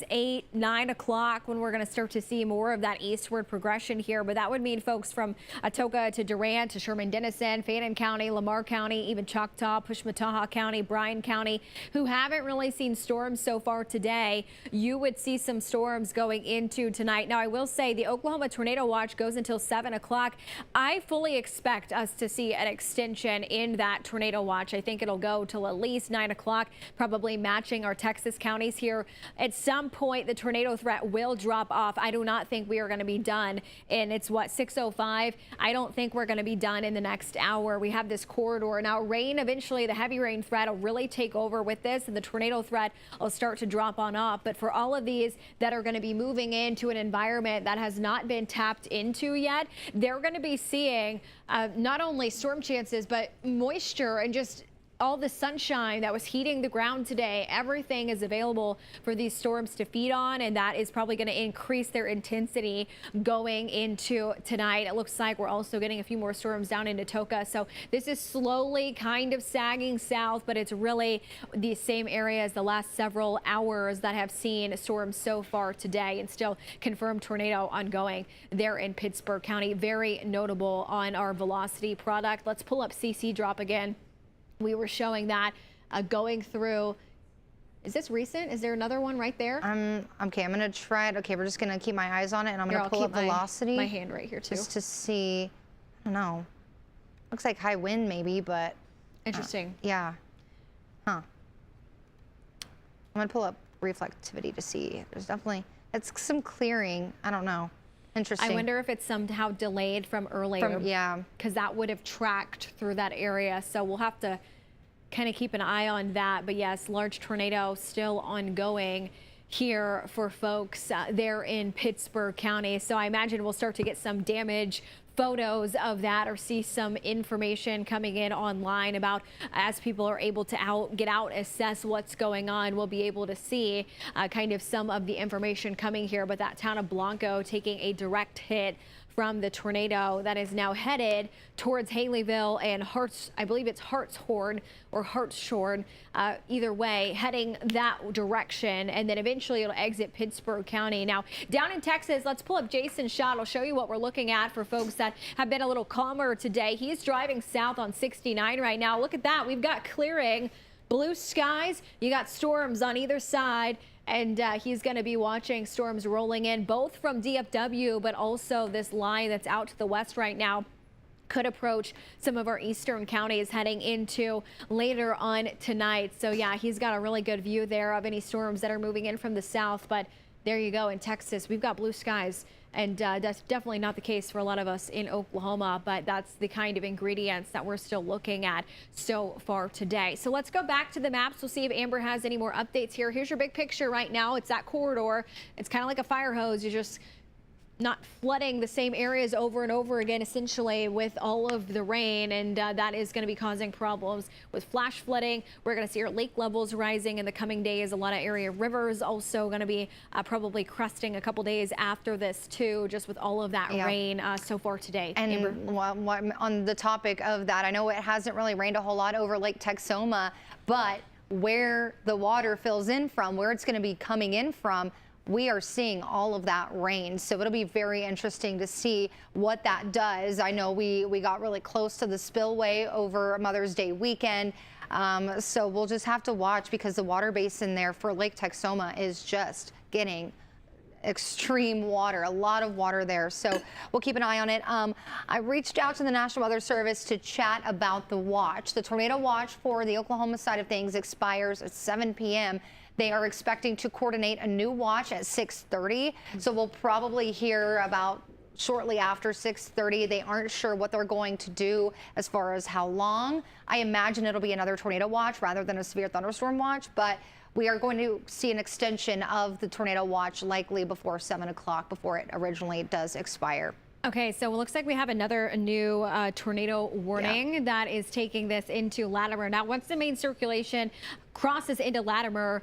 8, 9 o'clock when we're going to start to see more of that eastward progression here. But that would mean folks from Atoka to Durant to Sherman-Denison, Fannin County, Lamar County, even Choctaw, Pushmataha County, Bryan County, who haven't really seen storms so far today, you would see some storms going into tonight. Now, I will say the Oklahoma Tornado Watch goes until 7 o'clock. I fully expect us to see an extension in that tornado watch. I think it'll go till at least 9 o'clock, probably matching our Texas counties here. At some point, the tornado threat will drop off. I do not think we are going to be done. And it's what, 6:05? I don't think we're going to be done in the next hour. We have this corridor. Now, rain, eventually the heavy rain threat will really take over with this, and the tornado threat will start to drop on off. But for all of these that are going to be moving into an environment that has not been tapped into yet, they're going to be seeing not only storm chances, but moisture and just all the sunshine that was heating the ground today. Everything is available for these storms to feed on, and that is probably going to increase their intensity going into tonight. It looks like we're also getting a few more storms down into Atoka. So this is slowly kind of sagging south, but it's really the same area as the last several hours that have seen storms so far today, and still confirmed tornado ongoing there in Pittsburgh County. Very notable on our velocity product. Let's pull up CC drop again. We were showing that going through. Is this recent? Is there another one right there? Okay, I'm going to try it. Okay, we're just going to keep my eyes on it, and I'm going to pull up velocity. My hand right here, too. Just to see. I don't know. Looks like high wind, maybe, but. Interesting. Yeah. Huh. I'm going to pull up reflectivity to see. There's definitely It's some clearing. I don't know. Interesting. I wonder if it's somehow delayed from earlier. Yeah. Because that would have tracked through that area. So we'll have to kind of keep an eye on that. But yes, large tornado still ongoing here for folks there in Pittsburgh County. So I imagine we'll start to get some damage photos of that or see some information coming in online about as people are able to get out, assess what's going on. We'll be able to see kind of some of the information coming here. But that town of Blanco taking a direct hit from the tornado that is now headed towards Haleyville and I believe it's Hartshorn or Hartshorn, either way, heading that direction, and then eventually it'll exit Pittsburgh County. Now, down in Texas, let's pull up Jason's shot. I'll show you what we're looking at for folks that have been a little calmer today. He's driving south on 69 right now. Look at that. We've got clearing, blue skies. You got storms on either side. And he's going to be watching storms rolling in both from DFW, but also this line that's out to the west right now could approach some of our eastern counties heading into later on tonight. So yeah, he's got a really good view there of any storms that are moving in from the south. But there you go. In Texas, we've got blue skies. And that's definitely not the case for a lot of us in Oklahoma, but that's the kind of ingredients that we're still looking at so far today. So let's go back to the maps. We'll see if Amber has any more updates here. Here's your big picture right now. It's that corridor. It's kind of like a fire hose. You're just not flooding the same areas over and over again, essentially, with all of the rain, and that is going to be causing problems with flash flooding. We're going to see our lake levels rising in the coming days. A lot of area rivers also going to be probably cresting a couple days after this too, just with all of that rain so far today. And Amber? on the topic of that, I know it hasn't really rained a whole lot over Lake Texoma, but where the water fills in from, where it's going to be coming in from, we are seeing all of that rain. So it'll be very interesting to see what that does. I know we got really close to the spillway over Mother's Day weekend. So we'll just have to watch, because the water basin there for Lake Texoma is just getting extreme water, a lot of water there. So we'll keep an eye on it. I reached out to the National Weather Service to chat about the watch. The tornado watch for the Oklahoma side of things expires at 7 p.m. They are expecting to coordinate a new watch at 6:30. So we'll probably hear about shortly after 6:30. They aren't sure what they're going to do as far as how long. I imagine it'll be another tornado watch rather than a severe thunderstorm watch, but we are going to see an extension of the tornado watch likely before 7 o'clock, before it originally does expire. Okay, so it looks like we have another new tornado warning that is taking this into Latimer. Now, once the main circulation crosses into Latimer,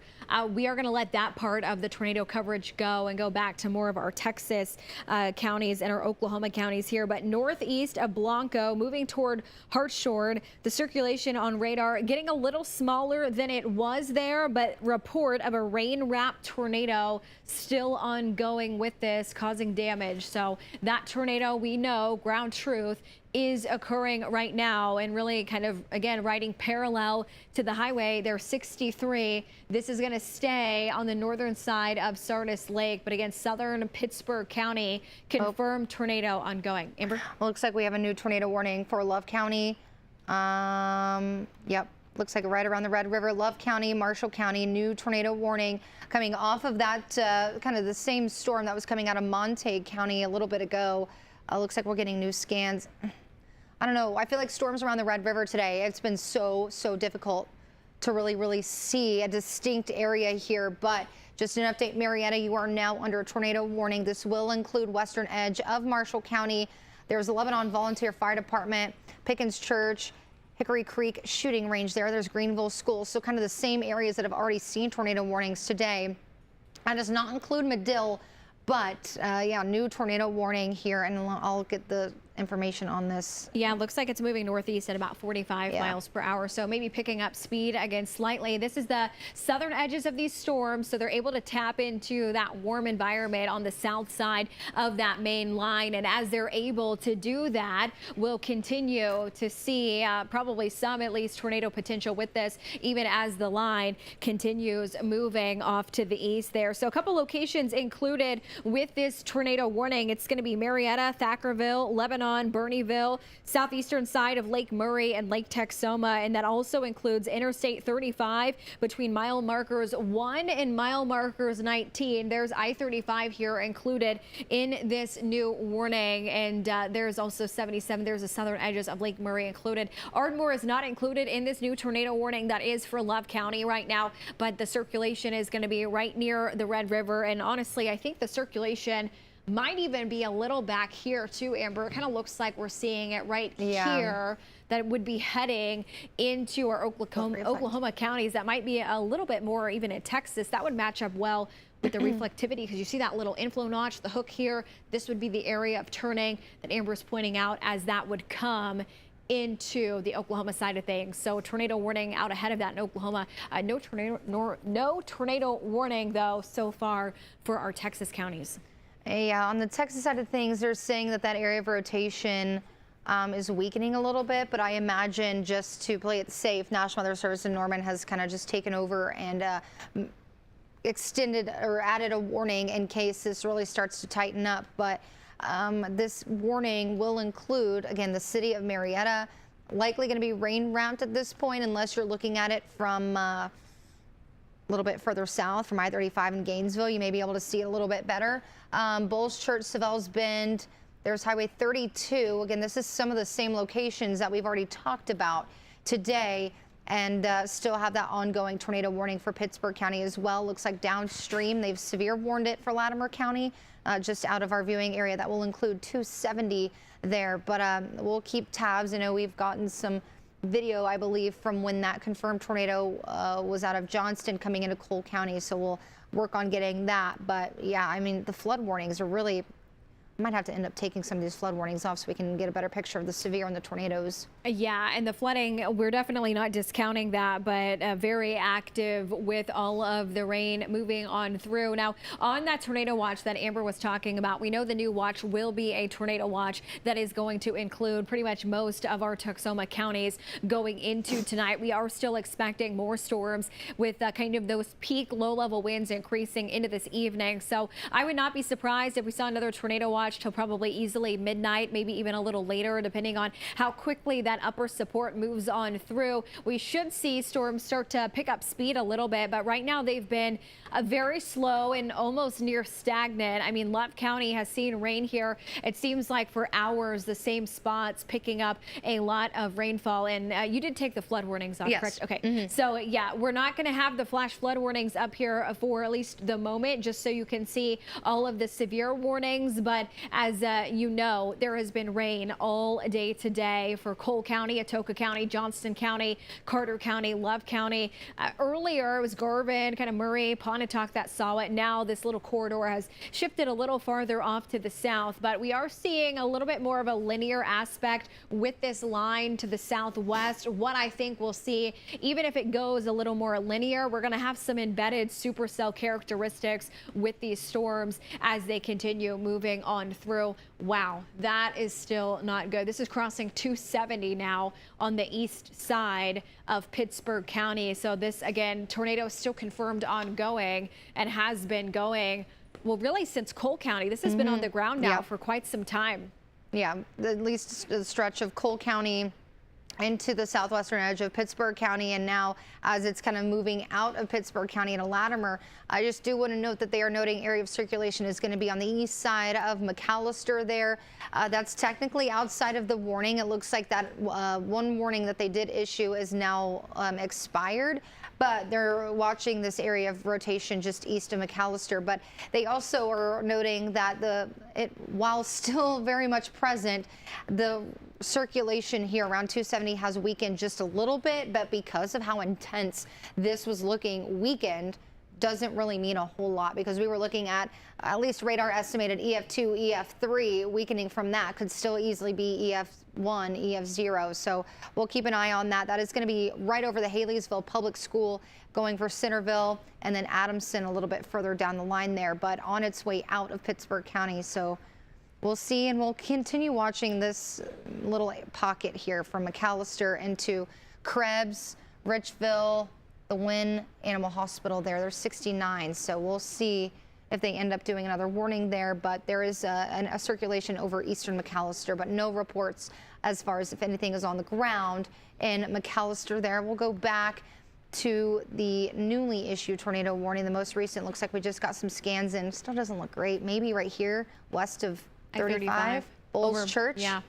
we are going to let that part of the tornado coverage go and go back to more of our Texas counties and our Oklahoma counties here. But northeast of Blanco, moving toward Hartshorn, the circulation on radar getting a little smaller than it was there, but report of a rain-wrapped tornado still ongoing with this, causing damage. So that tornado, we know, ground truth, is occurring right now, and really kind of, again, riding parallel to the highway. There's 63. This is going to stay on the northern side of Sardis Lake, but again, southern Pittsburgh County, confirmed tornado ongoing. Amber? Well, looks like we have a new tornado warning for Love County. Yep. Looks like right around the Red River, Love County, Marshall County, new tornado warning coming off of that kind of the same storm that was coming out of Montague County a little bit ago. Looks like we're getting new scans. I don't know. I feel like storms around the Red River today, it's been so difficult to really see a distinct area here. But just an update, Marietta, you are now under a tornado warning. This will include western edge of Marshall County. There's Lebanon Volunteer Fire Department, Pickens Church, Hickory Creek shooting range there. There's Greenville School. So kind of the same areas that have already seen tornado warnings today. That does not include Medill, but yeah, new tornado warning here, and I'll get the information on this. Yeah, it looks like it's moving northeast at about 45 miles per hour, so maybe picking up speed again slightly. This is the southern edges of these storms, so they're able to tap into that warm environment on the south side of that main line, and as they're able to do that, we'll continue to see probably some at least tornado potential with this, even as the line continues moving off to the east there. So a couple locations included with this tornado warning. It's going to be Marietta, Thackerville, Lebanon, Tucson, Bernieville, southeastern side of Lake Murray and Lake Texoma, and that also includes Interstate 35 between mile markers 1 and mile markers 19. There's I-35 here included in this new warning, and there's also 77. There's the southern edges of Lake Murray included. Ardmore is not included in this new tornado warning that is for Love County right now, but the circulation is going to be right near the Red River, and honestly, I think the circulation might even be a little back here too, Amber. It kind of looks like we're seeing it right here, that would be heading into our Oklahoma counties. That might be a little bit more even in Texas. That would match up well with the reflectivity, because you see that little inflow notch, the hook here. This would be the area of turning that Amber's pointing out as that would come into the Oklahoma side of things. So a tornado warning out ahead of that in Oklahoma. No tornado warning though so far for our Texas counties. Yeah, on the Texas side of things, they're saying that area of rotation is weakening a little bit, but I imagine, just to play it safe, National Weather Service in Norman has kind of just taken over and extended or added a warning in case this really starts to tighten up. But this warning will include, again, the city of Marietta, likely going to be rain wrapped at this point, unless you're looking at it from a little bit further south from I-35 in Gainesville. You may be able to see it a little bit better. Bulls Church, Savells Bend, there's Highway 32. Again, this is some of the same locations that we've already talked about today, and still have that ongoing tornado warning for Pittsburgh County as well. Looks like downstream they've severe warned it for Latimer County, just out of our viewing area. That will include 270 there, but we'll keep tabs. I know we've gotten some video, I believe, from when that confirmed tornado was out of Johnston coming into Cole County, so we'll work on getting that. But yeah, I mean, the flood warnings are really, might have to end up taking some of these flood warnings off so we can get a better picture of the severe and the tornadoes. Yeah, and the flooding, we're definitely not discounting that, but very active with all of the rain moving on through. Now, on that tornado watch that Amber was talking about, we know the new watch will be a tornado watch that is going to include pretty much most of our Texoma counties going into tonight. We are still expecting more storms with kind of those peak low-level winds increasing into this evening. So I would not be surprised if we saw another tornado watch till probably easily midnight, maybe even a little later, depending on how quickly that upper support moves on through. We should see storms start to pick up speed a little bit, but right now they've been very slow and almost near stagnant. I mean, Love County has seen rain here. It seems like for hours, the same spots picking up a lot of rainfall. And you did take the flood warnings off, correct? Okay. So yeah, we're not going to have the flash flood warnings up here for at least the moment, just so you can see all of the severe warnings. But as you know, there has been rain all day today for Cole County, Atoka County, Johnston County, Carter County, Love County. Earlier it was Garvin, kind of Murray, Pontotoc that saw it. Now this little corridor has shifted a little farther off to the south, but we are seeing a little bit more of a linear aspect with this line to the southwest. What I think we'll see, even if it goes a little more linear, we're going to have some embedded supercell characteristics with these storms as they continue moving on through. Wow, that is still not good. This is crossing 270 now on the east side of Pittsburgh County. So this, again, tornado is still confirmed ongoing and has been going, well, really since Cole County. This has been on the ground now for quite some time. Yeah, at least the stretch of Cole County into the southwestern edge of Pittsburgh County, and now as it's kind of moving out of Pittsburgh County into Latimer, I just do want to note that they are noting area of circulation is going to be on the east side of McAlester there. That's technically outside of the warning. It looks like that one warning that they did issue is now expired, but they're watching this area of rotation just east of McAlester. But they also are noting that while still very much present, the circulation here around 270 has weakened just a little bit, but because of how intense this was looking weakened, doesn't really mean a whole lot, because we were looking at least radar estimated EF2, EF3. Weakening from that could still easily be EF1, EF0. So we'll keep an eye on that. That is going to be right over the Haleysville Public School, going for Centerville, and then Adamson a little bit further down the line there, but on its way out of Pittsburgh County. So we'll see, and we'll continue watching this little pocket here from McAlester into Krebs, Richville, the Wynn Animal Hospital there. There's 69, so we'll see if they end up doing another warning there, but there is a circulation over eastern McAlester, but no reports as far as if anything is on the ground in McAlester there. We'll go back to the newly issued tornado warning. The most recent looks like we just got some scans in. Still doesn't look great. Maybe right here west of 35, Bowles Church. Yeah.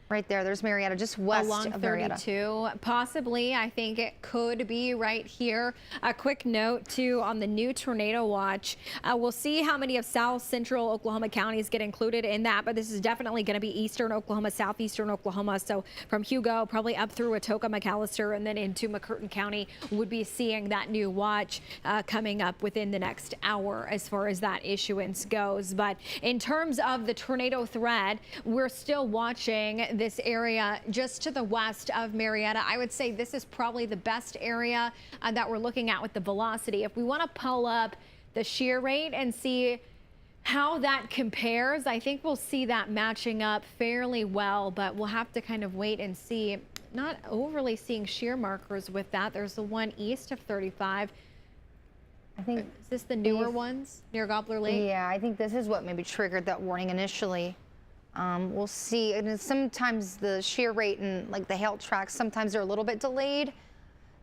Right there, there's Marietta, just west along of Marietta. 32, possibly. I think it could be right here. A quick note too on the new tornado watch. We'll see how many of south central Oklahoma counties get included in that, but this is definitely going to be eastern Oklahoma, southeastern Oklahoma. So from Hugo, probably up through Atoka, McAlester, and then into McCurtain County, would be seeing that new watch coming up within the next hour as far as that issuance goes. But in terms of the tornado threat, we're still watching this area just to the west of Marietta. I would say this is probably the best area that we're looking at with the velocity. If we want to pull up the shear rate and see how that compares, I think we'll see that matching up fairly well, but we'll have to kind of wait and see. Not overly seeing shear markers with that. There's the one east of 35. I think, is this the newer ones near Gobbler Lake? Yeah, I think this is what maybe triggered that warning initially. We'll see. And sometimes the shear rate and like the hail tracks, sometimes they're a little bit delayed.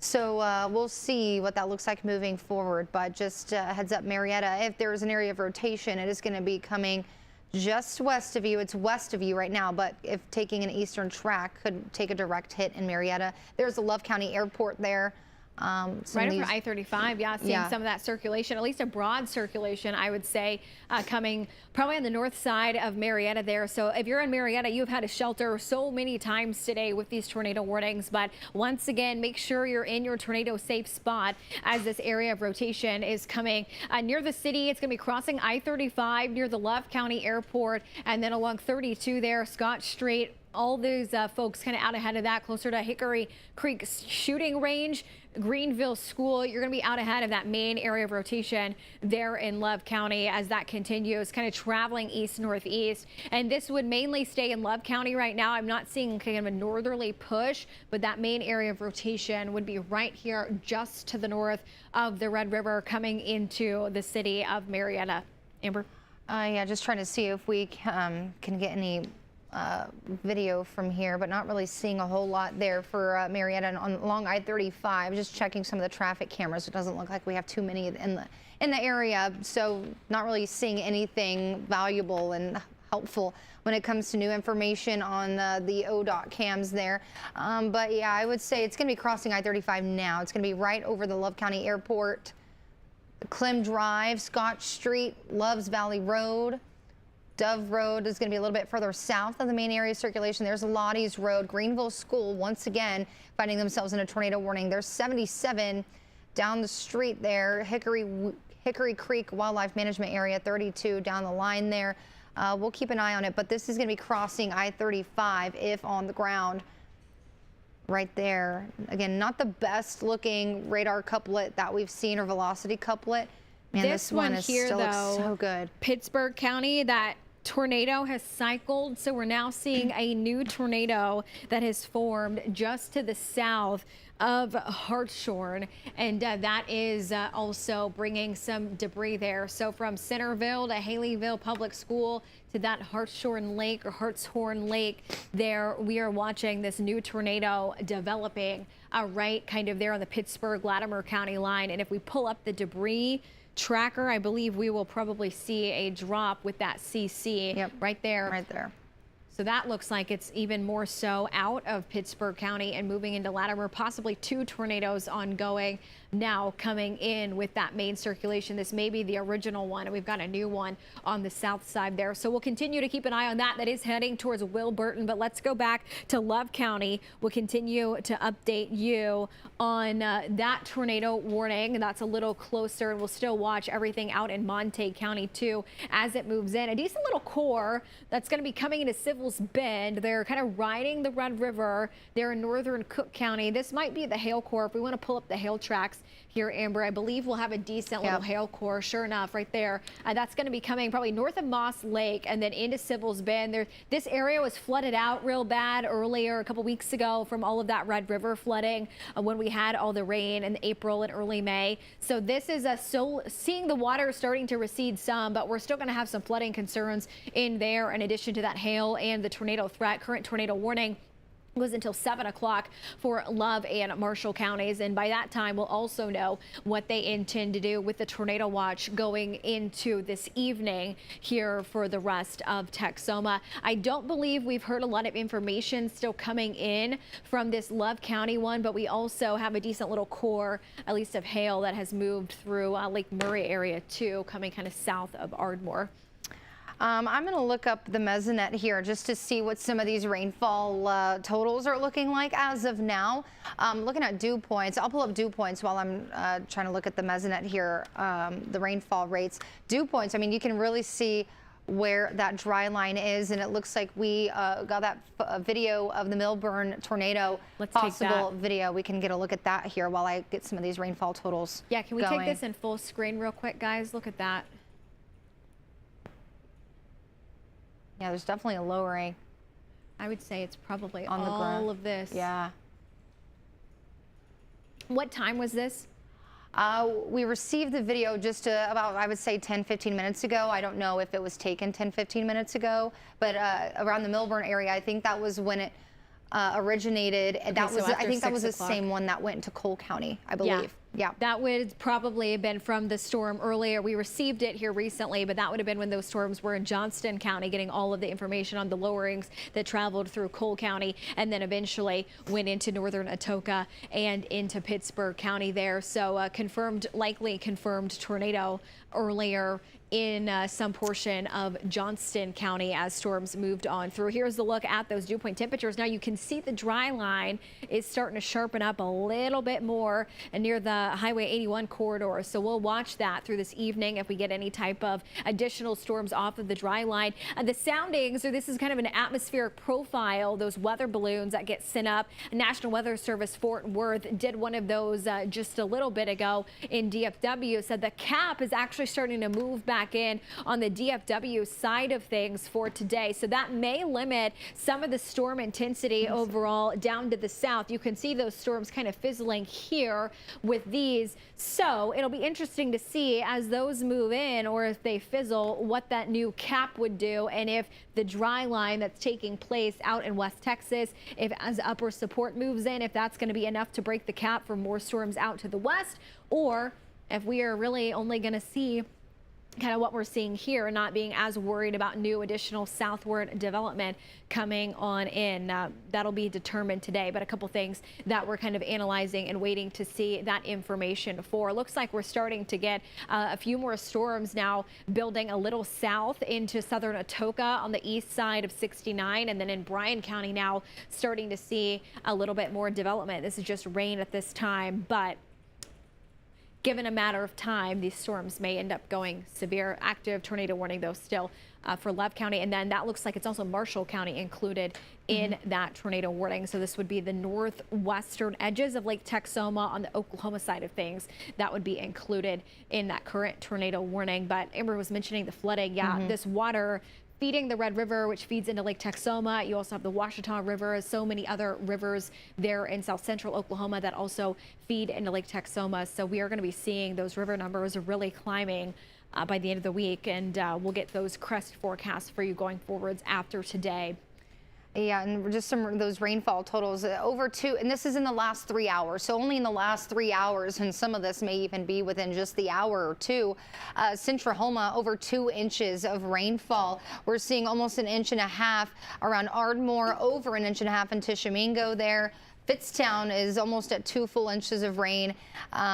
So we'll see what that looks like moving forward. But just heads up, Marietta, if there's an area of rotation, it is going to be coming just west of you. It's west of you right now, but if taking an eastern track, could take a direct hit in Marietta. There's the Love County Airport there. Right over I-35, yeah, seeing some of that circulation, at least a broad circulation, I would say, coming probably on the north side of Marietta there. So if you're in Marietta, you've had to shelter so many times today with these tornado warnings. But once again, make sure you're in your tornado safe spot as this area of rotation is coming near the city. It's going to be crossing I-35 near the Love County Airport, and then along 32 there, Scott Street. All those folks kind of out ahead of that, closer to Hickory Creek shooting range, Greenville School. You're going to be out ahead of that main area of rotation there in Love County as that continues, kind of traveling east-northeast. And this would mainly stay in Love County right now. I'm not seeing kind of a northerly push, but that main area of rotation would be right here just to the north of the Red River coming into the city of Marietta. Amber? Yeah, just trying to see if we can get any video from here, but not really seeing a whole lot there for Marietta and along I-35. Just checking some of the traffic cameras. It doesn't look like we have too many in the area, so not really seeing anything valuable and helpful when it comes to new information on the ODOT cams there. But yeah, I would say it's going to be crossing I-35 now. It's going to be right over the Love County Airport, Clem Drive, Scott Street, Loves Valley Road. Dove Road is going to be a little bit further south of the main area of circulation. There's Lottie's Road. Greenville School, once again, finding themselves in a tornado warning. There's 77 down the street there. Hickory Creek Wildlife Management Area, 32 down the line there. We'll keep an eye on it, but this is going to be crossing I-35 if on the ground right there. Again, not the best looking radar couplet that we've seen or velocity couplet. Man, this one here, still though, looks so good. Pittsburgh County, that tornado has cycled, so we're now seeing a new tornado that has formed just to the south of Hartshorn, and that is also bringing some debris there. So from Centerville to Haleyville Public School to that Hartshorn Lake or Hartshorn Lake there, we are watching this new tornado developing right kind of there on the Pittsburgh-Latimer County line. And if we pull up the debris tracker, I believe we will probably see a drop with that CC right there. Right there. So that looks like it's even more so out of Pittsburgh County and moving into Latimer, possibly two tornadoes ongoing now coming in with that main circulation. This may be the original one, and we've got a new one on the south side there. So we'll continue to keep an eye on that. That is heading towards Wilburton, but let's go back to Love County. We'll continue to update you on that tornado warning. That's a little closer, and we'll still watch everything out in Montague County too as it moves in. A decent little core that's going to be coming into Civil's Bend. They're kind of riding the Red River there in northern Cook County. This might be the hail core. If we want to pull up the hail tracks, here, Amber. I believe we'll have a decent little hail core. Sure enough, right there. That's going to be coming probably north of Moss Lake and then into Sybil's Bend. This area was flooded out real bad earlier a couple weeks ago from all of that Red River flooding when we had all the rain in April and early May. So this is seeing the water starting to recede some, but we're still going to have some flooding concerns in there in addition to that hail and the tornado threat. Current tornado warning was until 7 o'clock for Love and Marshall counties. And by that time, we'll also know what they intend to do with the tornado watch going into this evening here for the rest of Texoma. I don't believe we've heard a lot of information still coming in from this Love County one, but we also have a decent little core, at least of hail that has moved through Lake Murray area too, coming kind of south of Ardmore. I'm going to look up the mesonet here just to see what some of these rainfall totals are looking like as of now. Looking at dew points, I'll pull up dew points while I'm trying to look at the mesonet here, the rainfall rates. Dew points, I mean, you can really see where that dry line is, and it looks like we got that video of the Milburn tornado. Let's possible video. We can get a look at that here while I get some of these rainfall totals. Yeah, can we going. take this in full screen real quick, guys? Look at that. Yeah, there's definitely a lowering. I would say it's probably on the ground. All of this. Yeah. What time was this? We received the video just about, I would say, 10-15 minutes ago. I don't know if it was taken 10-15 minutes ago, but around the Milburn area, I think that was when it originated. And Okay, that was, so I think that was the 6 o'clock. same one that went to Cole County, I believe. Yeah. That would probably have been from the storm earlier. We received it here recently, but that would have been when those storms were in Johnston County, getting all of the information on the lowerings that traveled through Cole County and then eventually went into northern Atoka and into Pittsburgh County there. So likely confirmed tornado earlier in some portion of Johnston County as storms moved on through. Here's the look at those dew point temperatures. Now you can see the dry line is starting to sharpen up a little bit more near the Highway 81 corridor. So we'll watch that through this evening if we get any type of additional storms off of the dry line. The soundings, so this is kind of an atmospheric profile, those weather balloons that get sent up. National Weather Service Fort Worth did one of those just a little bit ago in DFW, said the cap is actually starting to move back in on the DFW side of things for today. So that may limit some of the storm intensity overall down to the south. You can see those storms kind of fizzling here with these. So it'll be interesting to see as those move in, or if they fizzle, what that new cap would do, and if the dry line that's taking place out in West Texas, if as upper support moves in, if that's going to be enough to break the cap for more storms out to the west, or if we are really only going to see kind of what we're seeing here, not being as worried about new additional southward development coming on in. That'll be determined today, but a couple things that we're kind of analyzing and waiting to see that information for. Looks like we're starting to get a few more storms now building a little south into southern Atoka on the east side of 69, and then in Bryan County now starting to see a little bit more development. This is just rain at this time, but given a matter of time, these storms may end up going severe. Active tornado warning, though, still for Love County. And then that looks like it's also Marshall County included in that tornado warning. So this would be the northwestern edges of Lake Texoma on the Oklahoma side of things. That would be included in that current tornado warning. But Amber was mentioning the flooding. Yeah, this water feeding the Red River, which feeds into Lake Texoma. You also have the Washita River, so many other rivers there in south central Oklahoma that also feed into Lake Texoma. So we are going to be seeing those river numbers really climbing by the end of the week, and we'll get those crest forecasts for you going forwards after today. Yeah, and just some of those rainfall totals over 2, and this is in the last 3 hours. So only in the last 3 hours, and some of this may even be within just the hour or two. Centrahoma, over 2 inches of rainfall. We're seeing almost 1.5 inches around Ardmore, over 1.5 inches in Tishomingo there. Fitztown is almost at 2 full inches of rain.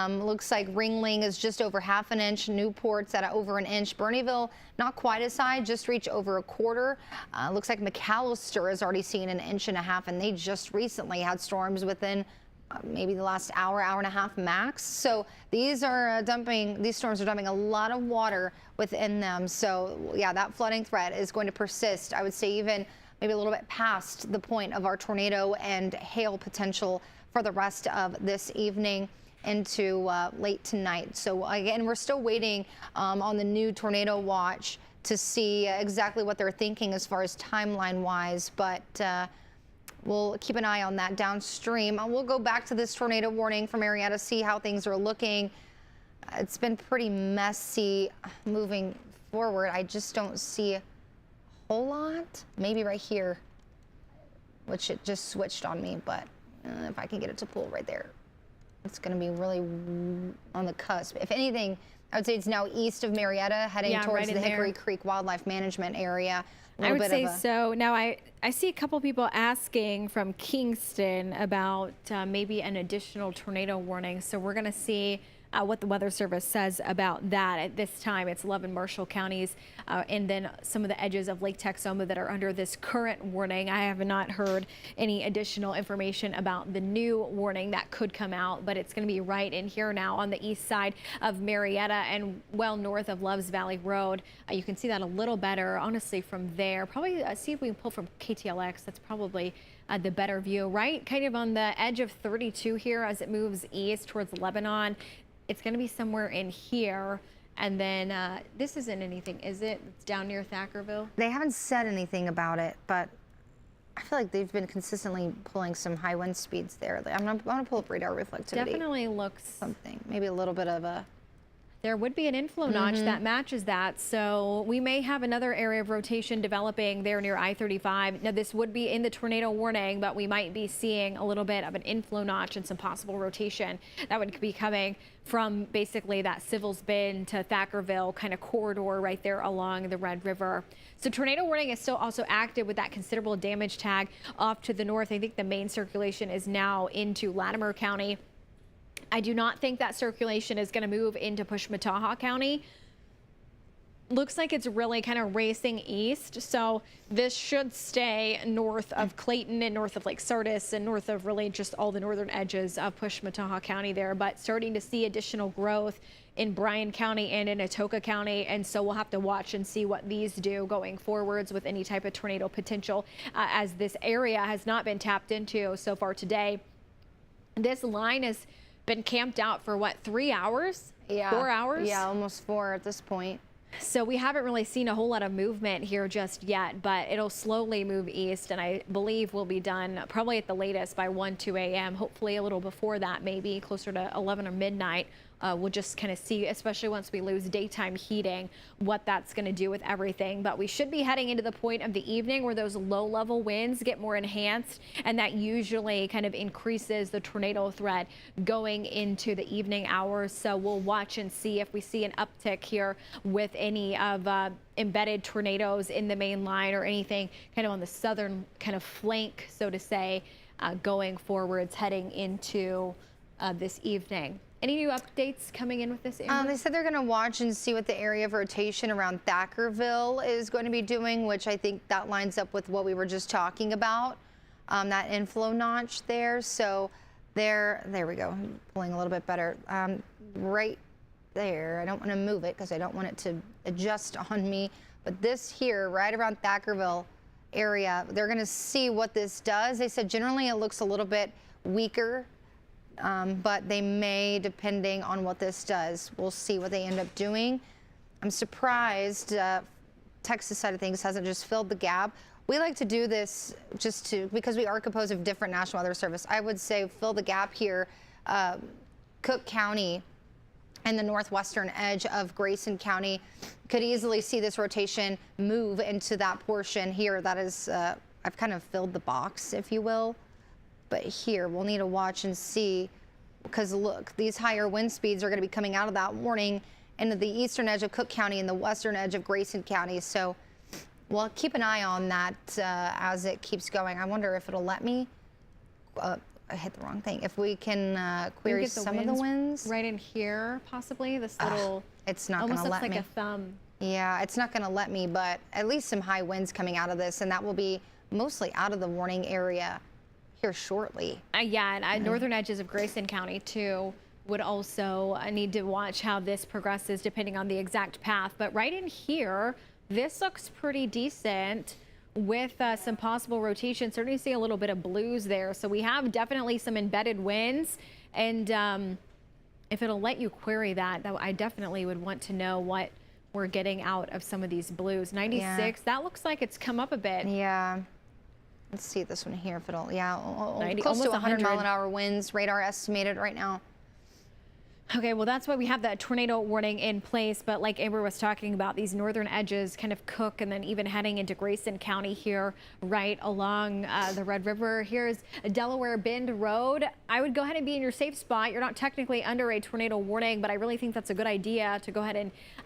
Looks like Ringling is just over 1/2 inch. Newport's at over 1 inch. Bernieville, not quite as high, just reached over 1/4. Looks like McAlester has already seen 1.5 inches, and they just recently had storms within maybe the last hour, hour and a half max. So these are these storms are dumping a lot of water within them. So yeah, that flooding threat is going to persist. I would say even maybe a little bit past the point of our tornado and hail potential for the rest of this evening. into late tonight. So again, we're still waiting on the new tornado watch to see exactly what they're thinking as far as timeline wise, but we'll keep an eye on that downstream. We'll go back to this tornado warning from Marietta, see how things are looking. It's been pretty messy moving forward. I just don't see a whole lot. Maybe right here, which it just switched on me, but if I can get it to pull right there, it's going to be really on the cusp. If anything, I would say it's now east of Marietta, heading towards the Hickory Creek Wildlife Management area. I would say so. Now, I see a couple people asking from Kingston about maybe an additional tornado warning. So we're going to see what the Weather Service says about that. At this time, it's 11 Marshall counties and then some of the edges of Lake Texoma that are under this current warning. I have not heard any additional information about the new warning that could come out, but it's going to be right in here now on the east side of Marietta and well north of Loves Valley Road. You can see that a little better, honestly, from there. Probably see if we can pull from KTLX. That's probably the better view, right? Kind of on the edge of 32 here as it moves east towards Lebanon. It's going to be somewhere in here. And then this isn't anything, is it? It's down near Thackerville. They haven't said anything about it, but I feel like they've been consistently pulling some high wind speeds there. I'm going to pull up radar reflectivity. Definitely looks something, maybe a little bit of a... There would be an inflow notch that matches that. So we may have another area of rotation developing there near I-35. Now, this would be in the tornado warning, but we might be seeing a little bit of an inflow notch and some possible rotation that would be coming from basically that Civils Bend to Thackerville kind of corridor right there along the Red River. So tornado warning is still also active with that considerable damage tag off to the north. I think the main circulation is now into Latimer County. I do not think that circulation is going to move into Pushmataha County. Looks like it's really kind of racing east. So this should stay north of Clayton and north of Lake Sardis and north of really just all the northern edges of Pushmataha County there, but starting to see additional growth in Bryan County and in Atoka County. And so we'll have to watch and see what these do going forwards with any type of tornado potential as this area has not been tapped into so far today. This line has been camped out for what, 3 hours? Yeah. 4 hours? Yeah, almost 4 at this point. So we haven't really seen a whole lot of movement here just yet, but it'll slowly move east, and I believe we'll be done probably at the latest by 2 a.m. Hopefully a little before that, maybe closer to 11 or midnight. We'll just kind of see, especially once we lose daytime heating, what that's going to do with everything. But we should be heading into the point of the evening where those low-level winds get more enhanced, and that usually kind of increases the tornado threat going into the evening hours. So we'll watch and see if we see an uptick here with any of embedded tornadoes in the main line or anything kind of on the southern kind of flank, so to say, going forwards heading into this evening. Any new updates coming in with this area? They said they're going to watch and see what the area of rotation around Thackerville is going to be doing, which I think that lines up with what we were just talking about, that inflow notch there. So there we go. I'm pulling a little bit better. Right there. I don't want to move it because I don't want it to adjust on me. But this here, right around Thackerville area, they're going to see what this does. They said generally it looks a little bit weaker. But they may, depending on what this does. We'll see what they end up doing. I'm surprised Texas side of things hasn't just filled the gap. We like to do this because we are composed of different National Weather Service. I would say fill the gap here. Cook County and the northwestern edge of Grayson County could easily see this rotation move into that portion here. That is, I've kind of filled the box, if you will. But here, we'll need to watch and see, because look, these higher wind speeds are going to be coming out of that warning into the eastern edge of Cook County and the western edge of Grayson County. So we'll keep an eye on that as it keeps going. I wonder if it'll let me, I hit the wrong thing. If we can query some of the winds. Right in here, possibly, this little, it's not going to let me. Almost looks like a thumb. Yeah, it's not going to let me, but at least some high winds coming out of this, and that will be mostly out of the warning area here shortly. Yeah, and northern edges of Grayson County too would also need to watch how this progresses depending on the exact path. But right in here, this looks pretty decent with some possible rotation. Certainly see a little bit of blues there. So we have definitely some embedded winds, and if it'll let you query that, I definitely would want to know what we're getting out of some of these blues. 96, yeah. That looks like it's come up a bit. Yeah. Let's see this one here if it'll, yeah, 90, close to 100 100 mile an hour winds, radar estimated right now. Okay, well, that's why we have that tornado warning in place. But like Amber was talking about, these northern edges kind of cook, and then even heading into Grayson County here, right along the Red River. Here's Delaware Bend Road. I would go ahead and be in your safe spot. You're not technically under a tornado warning, but I really think that's a good idea to go ahead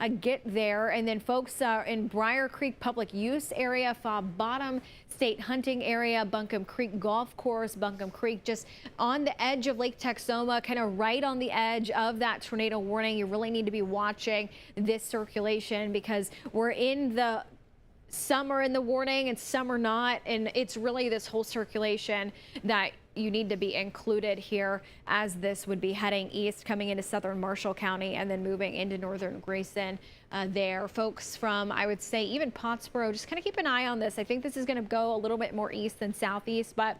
and get there. And then folks in Briar Creek Public Use Area, Fob Bottom State Hunting Area, Buncombe Creek Golf Course, Buncombe Creek, just on the edge of Lake Texoma, kind of right on the edge of that tornado warning. You really need to be watching this circulation because we're in the summer in the warning and some are not, and it's really this whole circulation that you need to be included here, as this would be heading east, coming into southern Marshall County and then moving into northern Grayson. There, folks from, I would say, even Pottsboro, just kind of keep an eye on this. I think this is going to go a little bit more east than southeast, but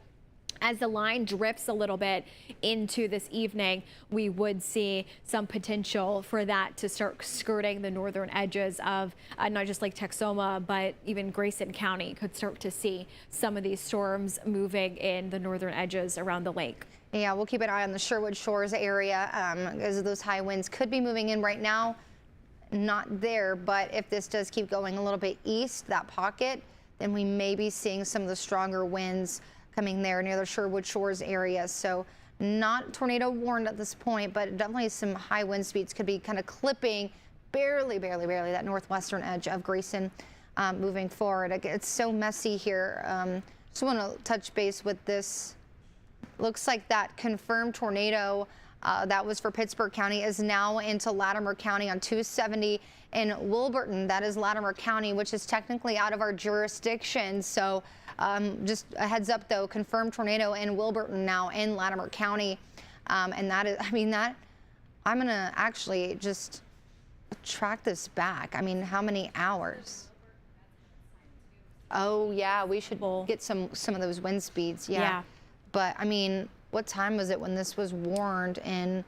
as the line drifts a little bit into this evening, we would see some potential for that to start skirting the northern edges of not just Lake Texoma, but even Grayson County could start to see some of these storms moving in the northern edges around the lake. Yeah, we'll keep an eye on the Sherwood Shores area as those high winds could be moving in right now. Not there, but if this does keep going a little bit east, that pocket, then we may be seeing some of the stronger winds coming there near the Sherwood Shores area. So not tornado warned at this point, but definitely some high wind speeds could be kind of clipping barely that northwestern edge of Grayson moving forward. It's so messy here. Just want to touch base with this. Looks like that confirmed tornado that was for Pittsburgh County is now into Latimer County on 270 in Wilburton. That is Latimer County, which is technically out of our jurisdiction. So just a heads up though, confirmed tornado in Wilburton now in Latimer County. And that is, I mean, that I'm going to actually just track this back. I mean, how many hours? Oh yeah, we should get some of those wind speeds. Yeah. But I mean, what time was it when this was warned in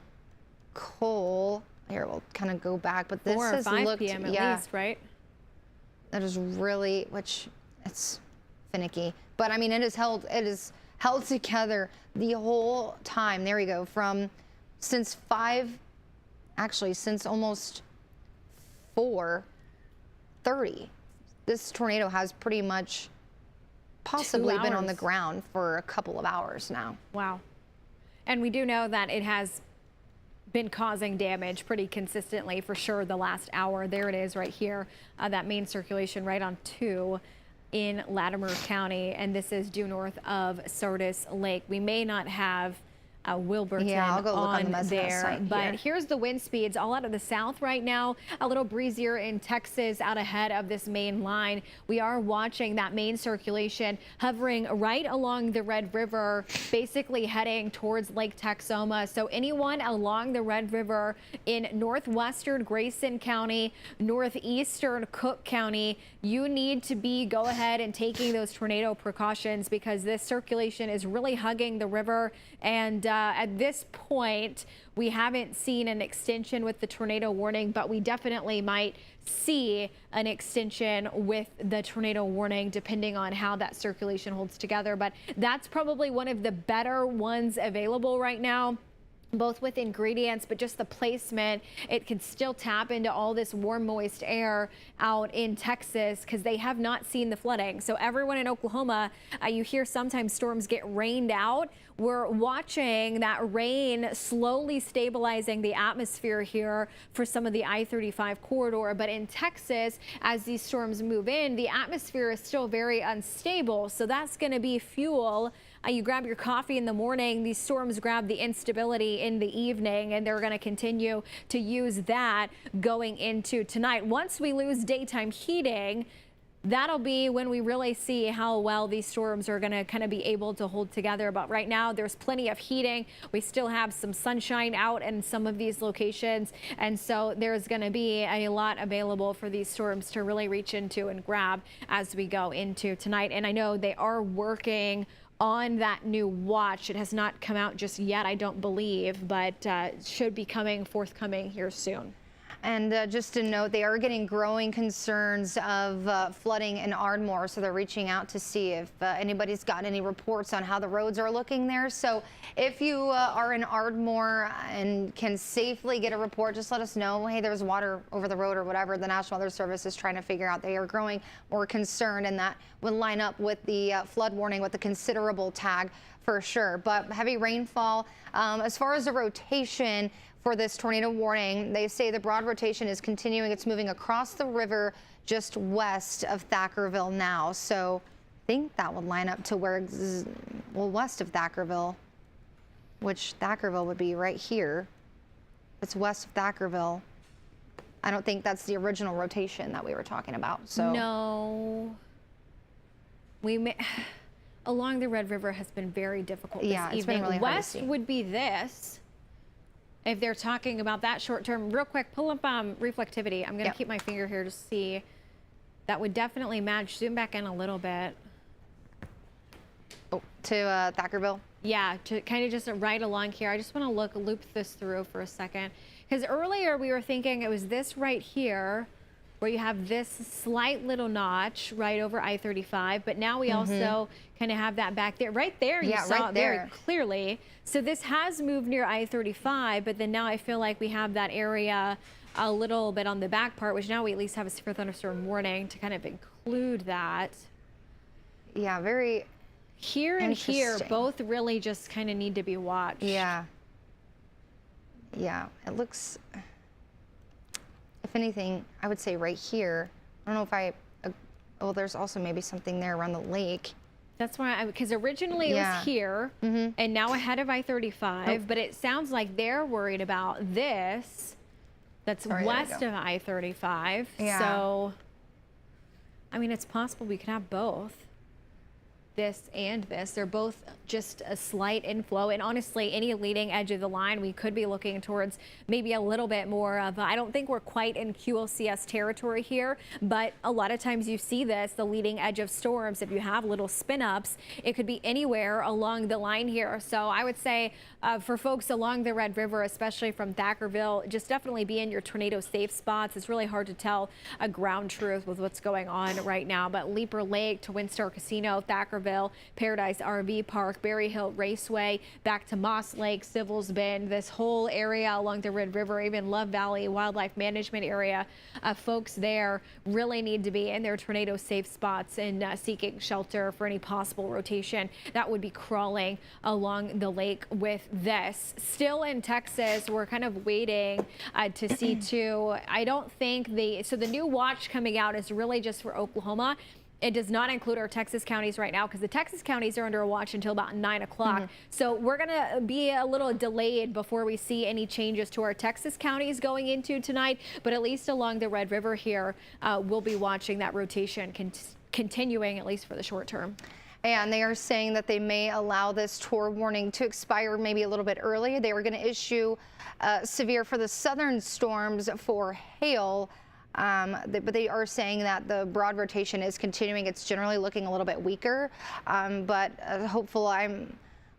Cole? Here, we'll kind of go back, but this 4 or has 5 looked, p.m. at least, right? That is really, which it's finicky, but I mean, it is held together the whole time. There we go, since almost 4:30. This tornado has pretty much possibly been on the ground for a couple of hours now. Wow. And we do know that it has been causing damage pretty consistently for sure the last hour. There it is right here, that main circulation right on 2 in Latimer County, and this is due north of Sardis Lake. We may not have Wilburton I'll go look on the there, but here's the wind speeds all out of the south right now. A little breezier in Texas out ahead of this main line. We are watching that main circulation hovering right along the Red River, basically heading towards Lake Texoma. So anyone along the Red River in northwestern Grayson County, northeastern Cook County, you need to go ahead and taking those tornado precautions because this circulation is really hugging the river. And at this point, we haven't seen an extension with the tornado warning, but we definitely might see an extension with the tornado warning depending on how that circulation holds together. But that's probably one of the better ones available right now, both with ingredients, but just the placement. It can still tap into all this warm, moist air out in Texas because they have not seen the flooding. So everyone in Oklahoma, you hear sometimes storms get rained out. We're watching that rain slowly stabilizing the atmosphere here for some of the I-35 corridor. But in Texas, as these storms move in, the atmosphere is still very unstable. So that's going to be fuel. You grab your coffee in the morning, these storms grab the instability in the evening, and they're going to continue to use that going into tonight. Once we lose daytime heating, that'll be when we really see how well these storms are going to kind of be able to hold together. But right now, there's plenty of heating. We still have some sunshine out in some of these locations. And so there's going to be a lot available for these storms to really reach into and grab as we go into tonight. And I know they are working on that new watch. It has not come out just yet, I don't believe, but should be forthcoming here soon. And just to note, they are getting growing concerns of flooding in Ardmore, so they're reaching out to see if anybody's got any reports on how the roads are looking there. So if you are in Ardmore and can safely get a report, just let us know. Hey, there's water over the road or whatever. The National Weather Service is trying to figure out. They are growing more concerned, and that would line up with the flood warning with the considerable tag for sure. But heavy rainfall. As far as the rotation for this tornado warning, they say the broad rotation is continuing. It's moving across the river just west of Thackerville now. So I think that would line up to where, well, west of Thackerville, which Thackerville would be right here. It's west of Thackerville. I don't think that's the original rotation that we were talking about. So no, along the Red River has been very difficult this evening. It's been really hard to West see. would be this. If they're talking about that short term, real quick, pull up reflectivity. I'm going to keep my finger here to see. That would definitely match. Zoom back in a little bit. Oh, to Thackerville? Yeah, to kind of just right along here. I just want to loop this through for a second. Because earlier we were thinking it was this right here where you have this slight little notch right over I-35, but now we also kind of have that back there. Right there, you saw right it there. very clearly. So this has moved near I-35, but then now I feel like we have that area a little bit on the back part, which now we at least have a severe thunderstorm warning to kind of include that. Yeah, very Here and here, both really just kind of need to be watched. Yeah. Yeah, it looks, if anything, I would say right here. I don't know if well, there's also maybe something there around the lake. That's why, because originally it was here, and now ahead of I-35, but it sounds like they're worried about this. That's west of I-35. Yeah. So, I mean, it's possible we could have both. This and this. They're both just a slight inflow, and honestly, any leading edge of the line, we could be looking towards maybe a little bit more of, I don't think we're quite in QLCS territory here, but a lot of times you see this, the leading edge of storms. If you have little spin ups, it could be anywhere along the line here. So I would say for folks along the Red River, especially from Thackerville, just definitely be in your tornado safe spots. It's really hard to tell a ground truth with what's going on right now, but Leaper Lake to Windstar Casino, Thackerville, Paradise RV Park, Berry Hill Raceway, back to Moss Lake, Civils Bend, this whole area along the Red River, even Love Valley Wildlife Management area. Folks there really need to be in their tornado safe spots and seeking shelter for any possible rotation that would be crawling along the lake with this. Still in Texas, we're kind of waiting to see too. I don't think so the new watch coming out is really just for Oklahoma. It does not include our Texas counties right now because the Texas counties are under a watch until about 9 o'clock. So we're going to be a little delayed before we see any changes to our Texas counties going into tonight. But at least along the Red River here, we'll be watching that rotation continuing, at least for the short term. And they are saying that they may allow this tour warning to expire maybe a little bit early. They were going to issue severe for the southern storms for hail. But they are saying that the broad rotation is continuing. It's generally looking a little bit weaker, but hopeful. I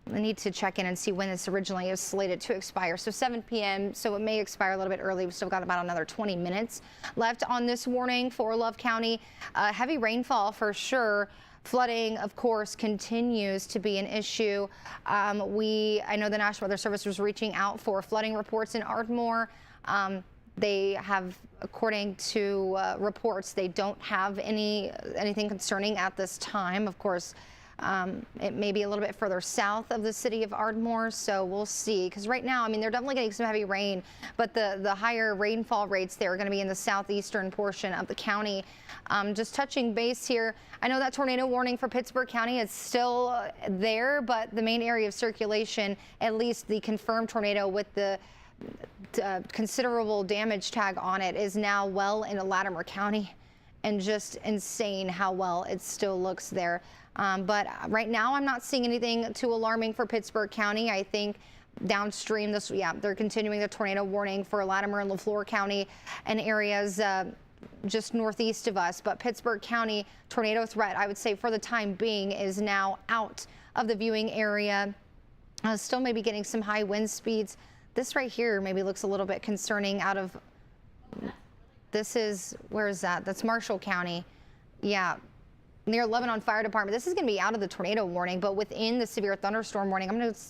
need to check in and see when this originally is slated to expire. So 7 p.m. So it may expire a little bit early. We've still got about another 20 minutes left on this warning for Love County. Heavy rainfall for sure. Flooding, of course, continues to be an issue. I know the National Weather Service was reaching out for flooding reports in Ardmore. They have, according to reports, they don't have anything concerning at this time. Of course, it may be a little bit further south of the city of Ardmore, so we'll see. Because right now, I mean, they're definitely getting some heavy rain, but the higher rainfall rates there are going to be in the southeastern portion of the county. Just touching base here, I know that tornado warning for Pittsburgh County is still there, but the main area of circulation, at least the confirmed tornado with the considerable damage tag on it, is now well into Latimer County, and just insane how well it still looks there. But right now I'm not seeing anything too alarming for Pittsburgh County. I think downstream they're continuing the tornado warning for Latimer and LaFleur County and areas just northeast of us. But Pittsburgh County tornado threat, I would say for the time being, is now out of the viewing area. Still maybe getting some high wind speeds. This right here maybe looks a little bit concerning out of, this is, where is that? That's Marshall County. Yeah, near Lebanon Fire Department. This is going to be out of the tornado warning, but within the severe thunderstorm warning. I'm going to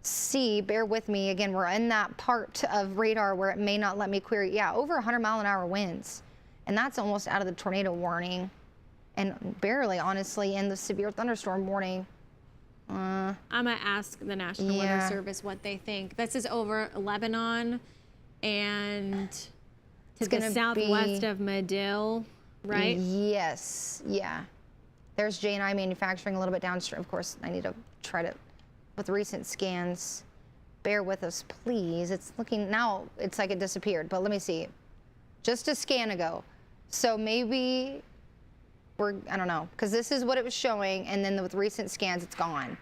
see, bear with me. Again, we're in that part of radar where it may not let me query. Yeah, over 100-mile-an-hour winds. And that's almost out of the tornado warning. And barely, honestly, in the severe thunderstorm warning. I'm going to ask the National Weather Service what they think. This is over Lebanon and to the southwest of Medill, right? Yes, yeah. There's J&I Manufacturing a little bit downstream. Of course, I need to try to, with recent scans, bear with us, please. It's looking, now it's like it disappeared, but let me see. Just a scan ago. So maybe I don't know, because this is what it was showing, and then with recent scans, it's gone.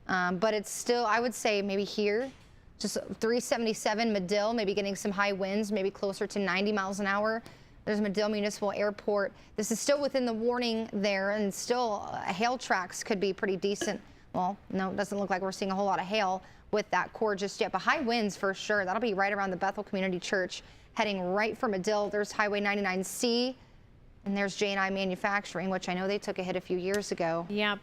But it's still, I would say maybe here, just 377 Medill, maybe getting some high winds, maybe closer to 90 miles an hour. There's Medill Municipal Airport. This is still within the warning there, and still hail tracks could be pretty decent. Well, no, it doesn't look like we're seeing a whole lot of hail with that core just yet, but high winds for sure. That'll be right around the Bethel Community Church, heading right for Medill. There's Highway 99C, and there's J&I Manufacturing, which I know they took a hit a few years ago. Yep.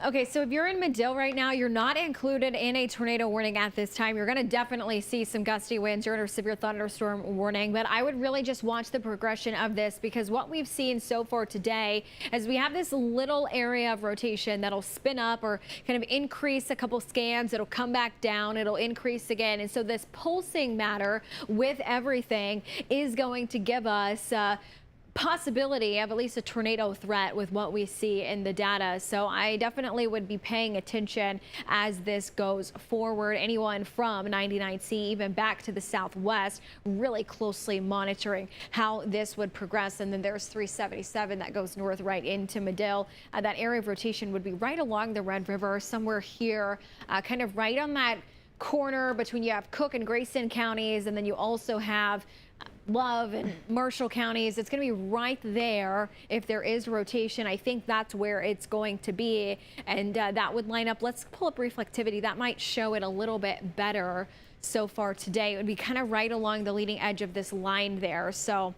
Okay, so if you're in Medill right now, you're not included in a tornado warning at this time. You're going to definitely see some gusty winds. You're under severe thunderstorm warning, but I would really just watch the progression of this, because what we've seen so far today is we have this little area of rotation that'll spin up or kind of increase a couple scans. It'll come back down. It'll increase again. And so this pulsing matter with everything is going to give us possibility of at least a tornado threat with what we see in the data. So I definitely would be paying attention as this goes forward. Anyone from 99C even back to the southwest, really closely monitoring how this would progress. And then there's 377 that goes north right into Medill. That area of rotation would be right along the Red River, somewhere here, kind of right on that corner between, you have Cook and Grayson counties, and then you also have Love and Marshall counties. It's going to be right there. If there is rotation, I think that's where it's going to be, and that would line up. Let's pull up reflectivity. That might show it a little bit better so far today. It would be kind of right along the leading edge of this line there. So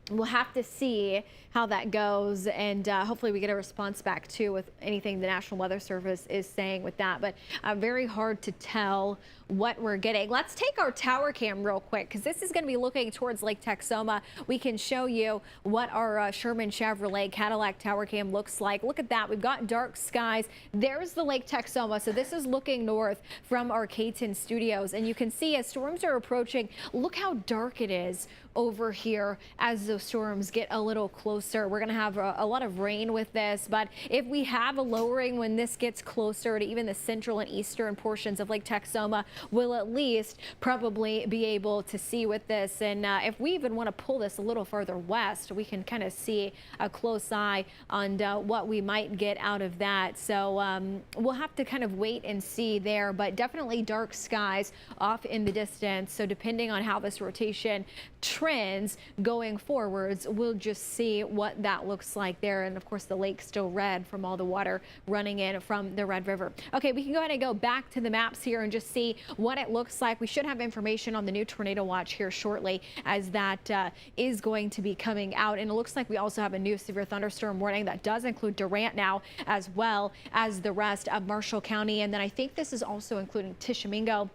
we'll have to see how that goes, and hopefully we get a response back too with anything the National Weather Service is saying with that. But very hard to tell what we're getting. Let's take our tower cam real quick, because this is going to be looking towards Lake Texoma. We can show you what our Sherman Chevrolet Cadillac tower cam looks like. Look at that. We've got dark skies. There's the Lake Texoma. So this is looking north from our KTEN studios, and you can see as storms are approaching, look how dark it is over here as those storms get a little closer. We're going to have a lot of rain with this, but if we have a lowering when this gets closer to even the central and eastern portions of Lake Texoma, we'll at least probably be able to see with this. And if we even want to pull this a little further west, we can kind of see a close eye on what we might get out of that. So we'll have to kind of wait and see there, but definitely dark skies off in the distance. So depending on how this rotation trends going forwards, we'll just see what that looks like there. And of course, the lake's still red from all the water running in from the Red River. Okay, we can go ahead and go back to the maps here and just see what it looks like. We should have information on the new tornado watch here shortly, as that is going to be coming out. And it looks like we also have a new severe thunderstorm warning that does include Durant now, as well as the rest of Marshall County. And then I think this is also including Tishomingo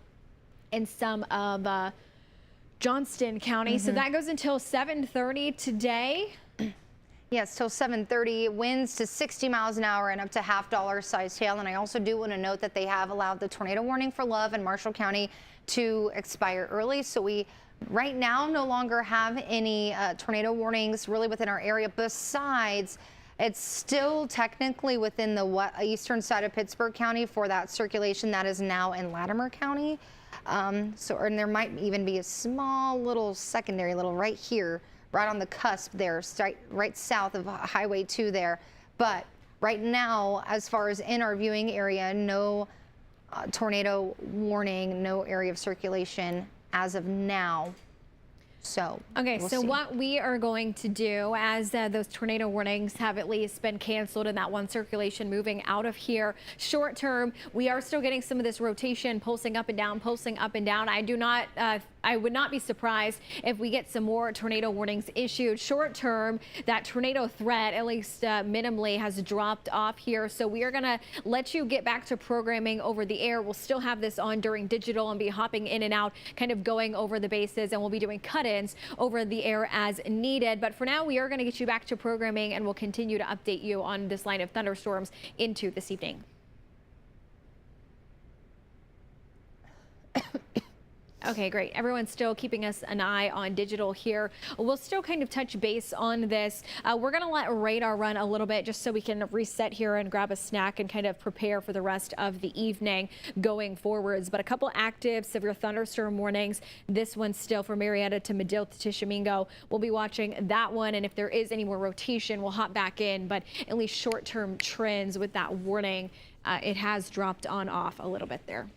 and some of Johnston County. So that goes until 7:30 today. Yes, till 7:30. Winds to 60 miles an hour and up to $half size hail. And I also do want to note that they have allowed the tornado warning for Love and Marshall County to expire early. So we right now no longer have any tornado warnings really within our area. Besides, it's still technically within the eastern side of Pittsburgh County for that circulation that is now in Latimer County. And there might even be a small little secondary little right here, right on the cusp there, right south of Highway 2 there. But right now, as far as in our viewing area, no tornado warning, no area of circulation as of now. So okay, we'll so see. what we are going to do, as those tornado warnings have at least been canceled and that one circulation moving out of here, short term, we are still getting some of this rotation pulsing up and down, pulsing up and down. I would not be surprised if we get some more tornado warnings issued. Short term, that tornado threat, at least minimally, has dropped off here. So we are going to let you get back to programming over the air. We'll still have this on during digital and be hopping in and out, kind of going over the bases, and we'll be doing cut-ins over the air as needed. But for now, we are going to get you back to programming, and we'll continue to update you on this line of thunderstorms into this evening. Okay, great. Everyone's still keeping us an eye on digital here. We'll still kind of touch base on this. We're going to let radar run a little bit just so we can reset here and grab a snack and kind of prepare for the rest of the evening going forwards. But a couple active severe thunderstorm warnings. This one still for Marietta to Medill to Tishomingo. We'll be watching that one. And if there is any more rotation, we'll hop back in. But at least short-term trends with that warning, it has dropped on off a little bit there.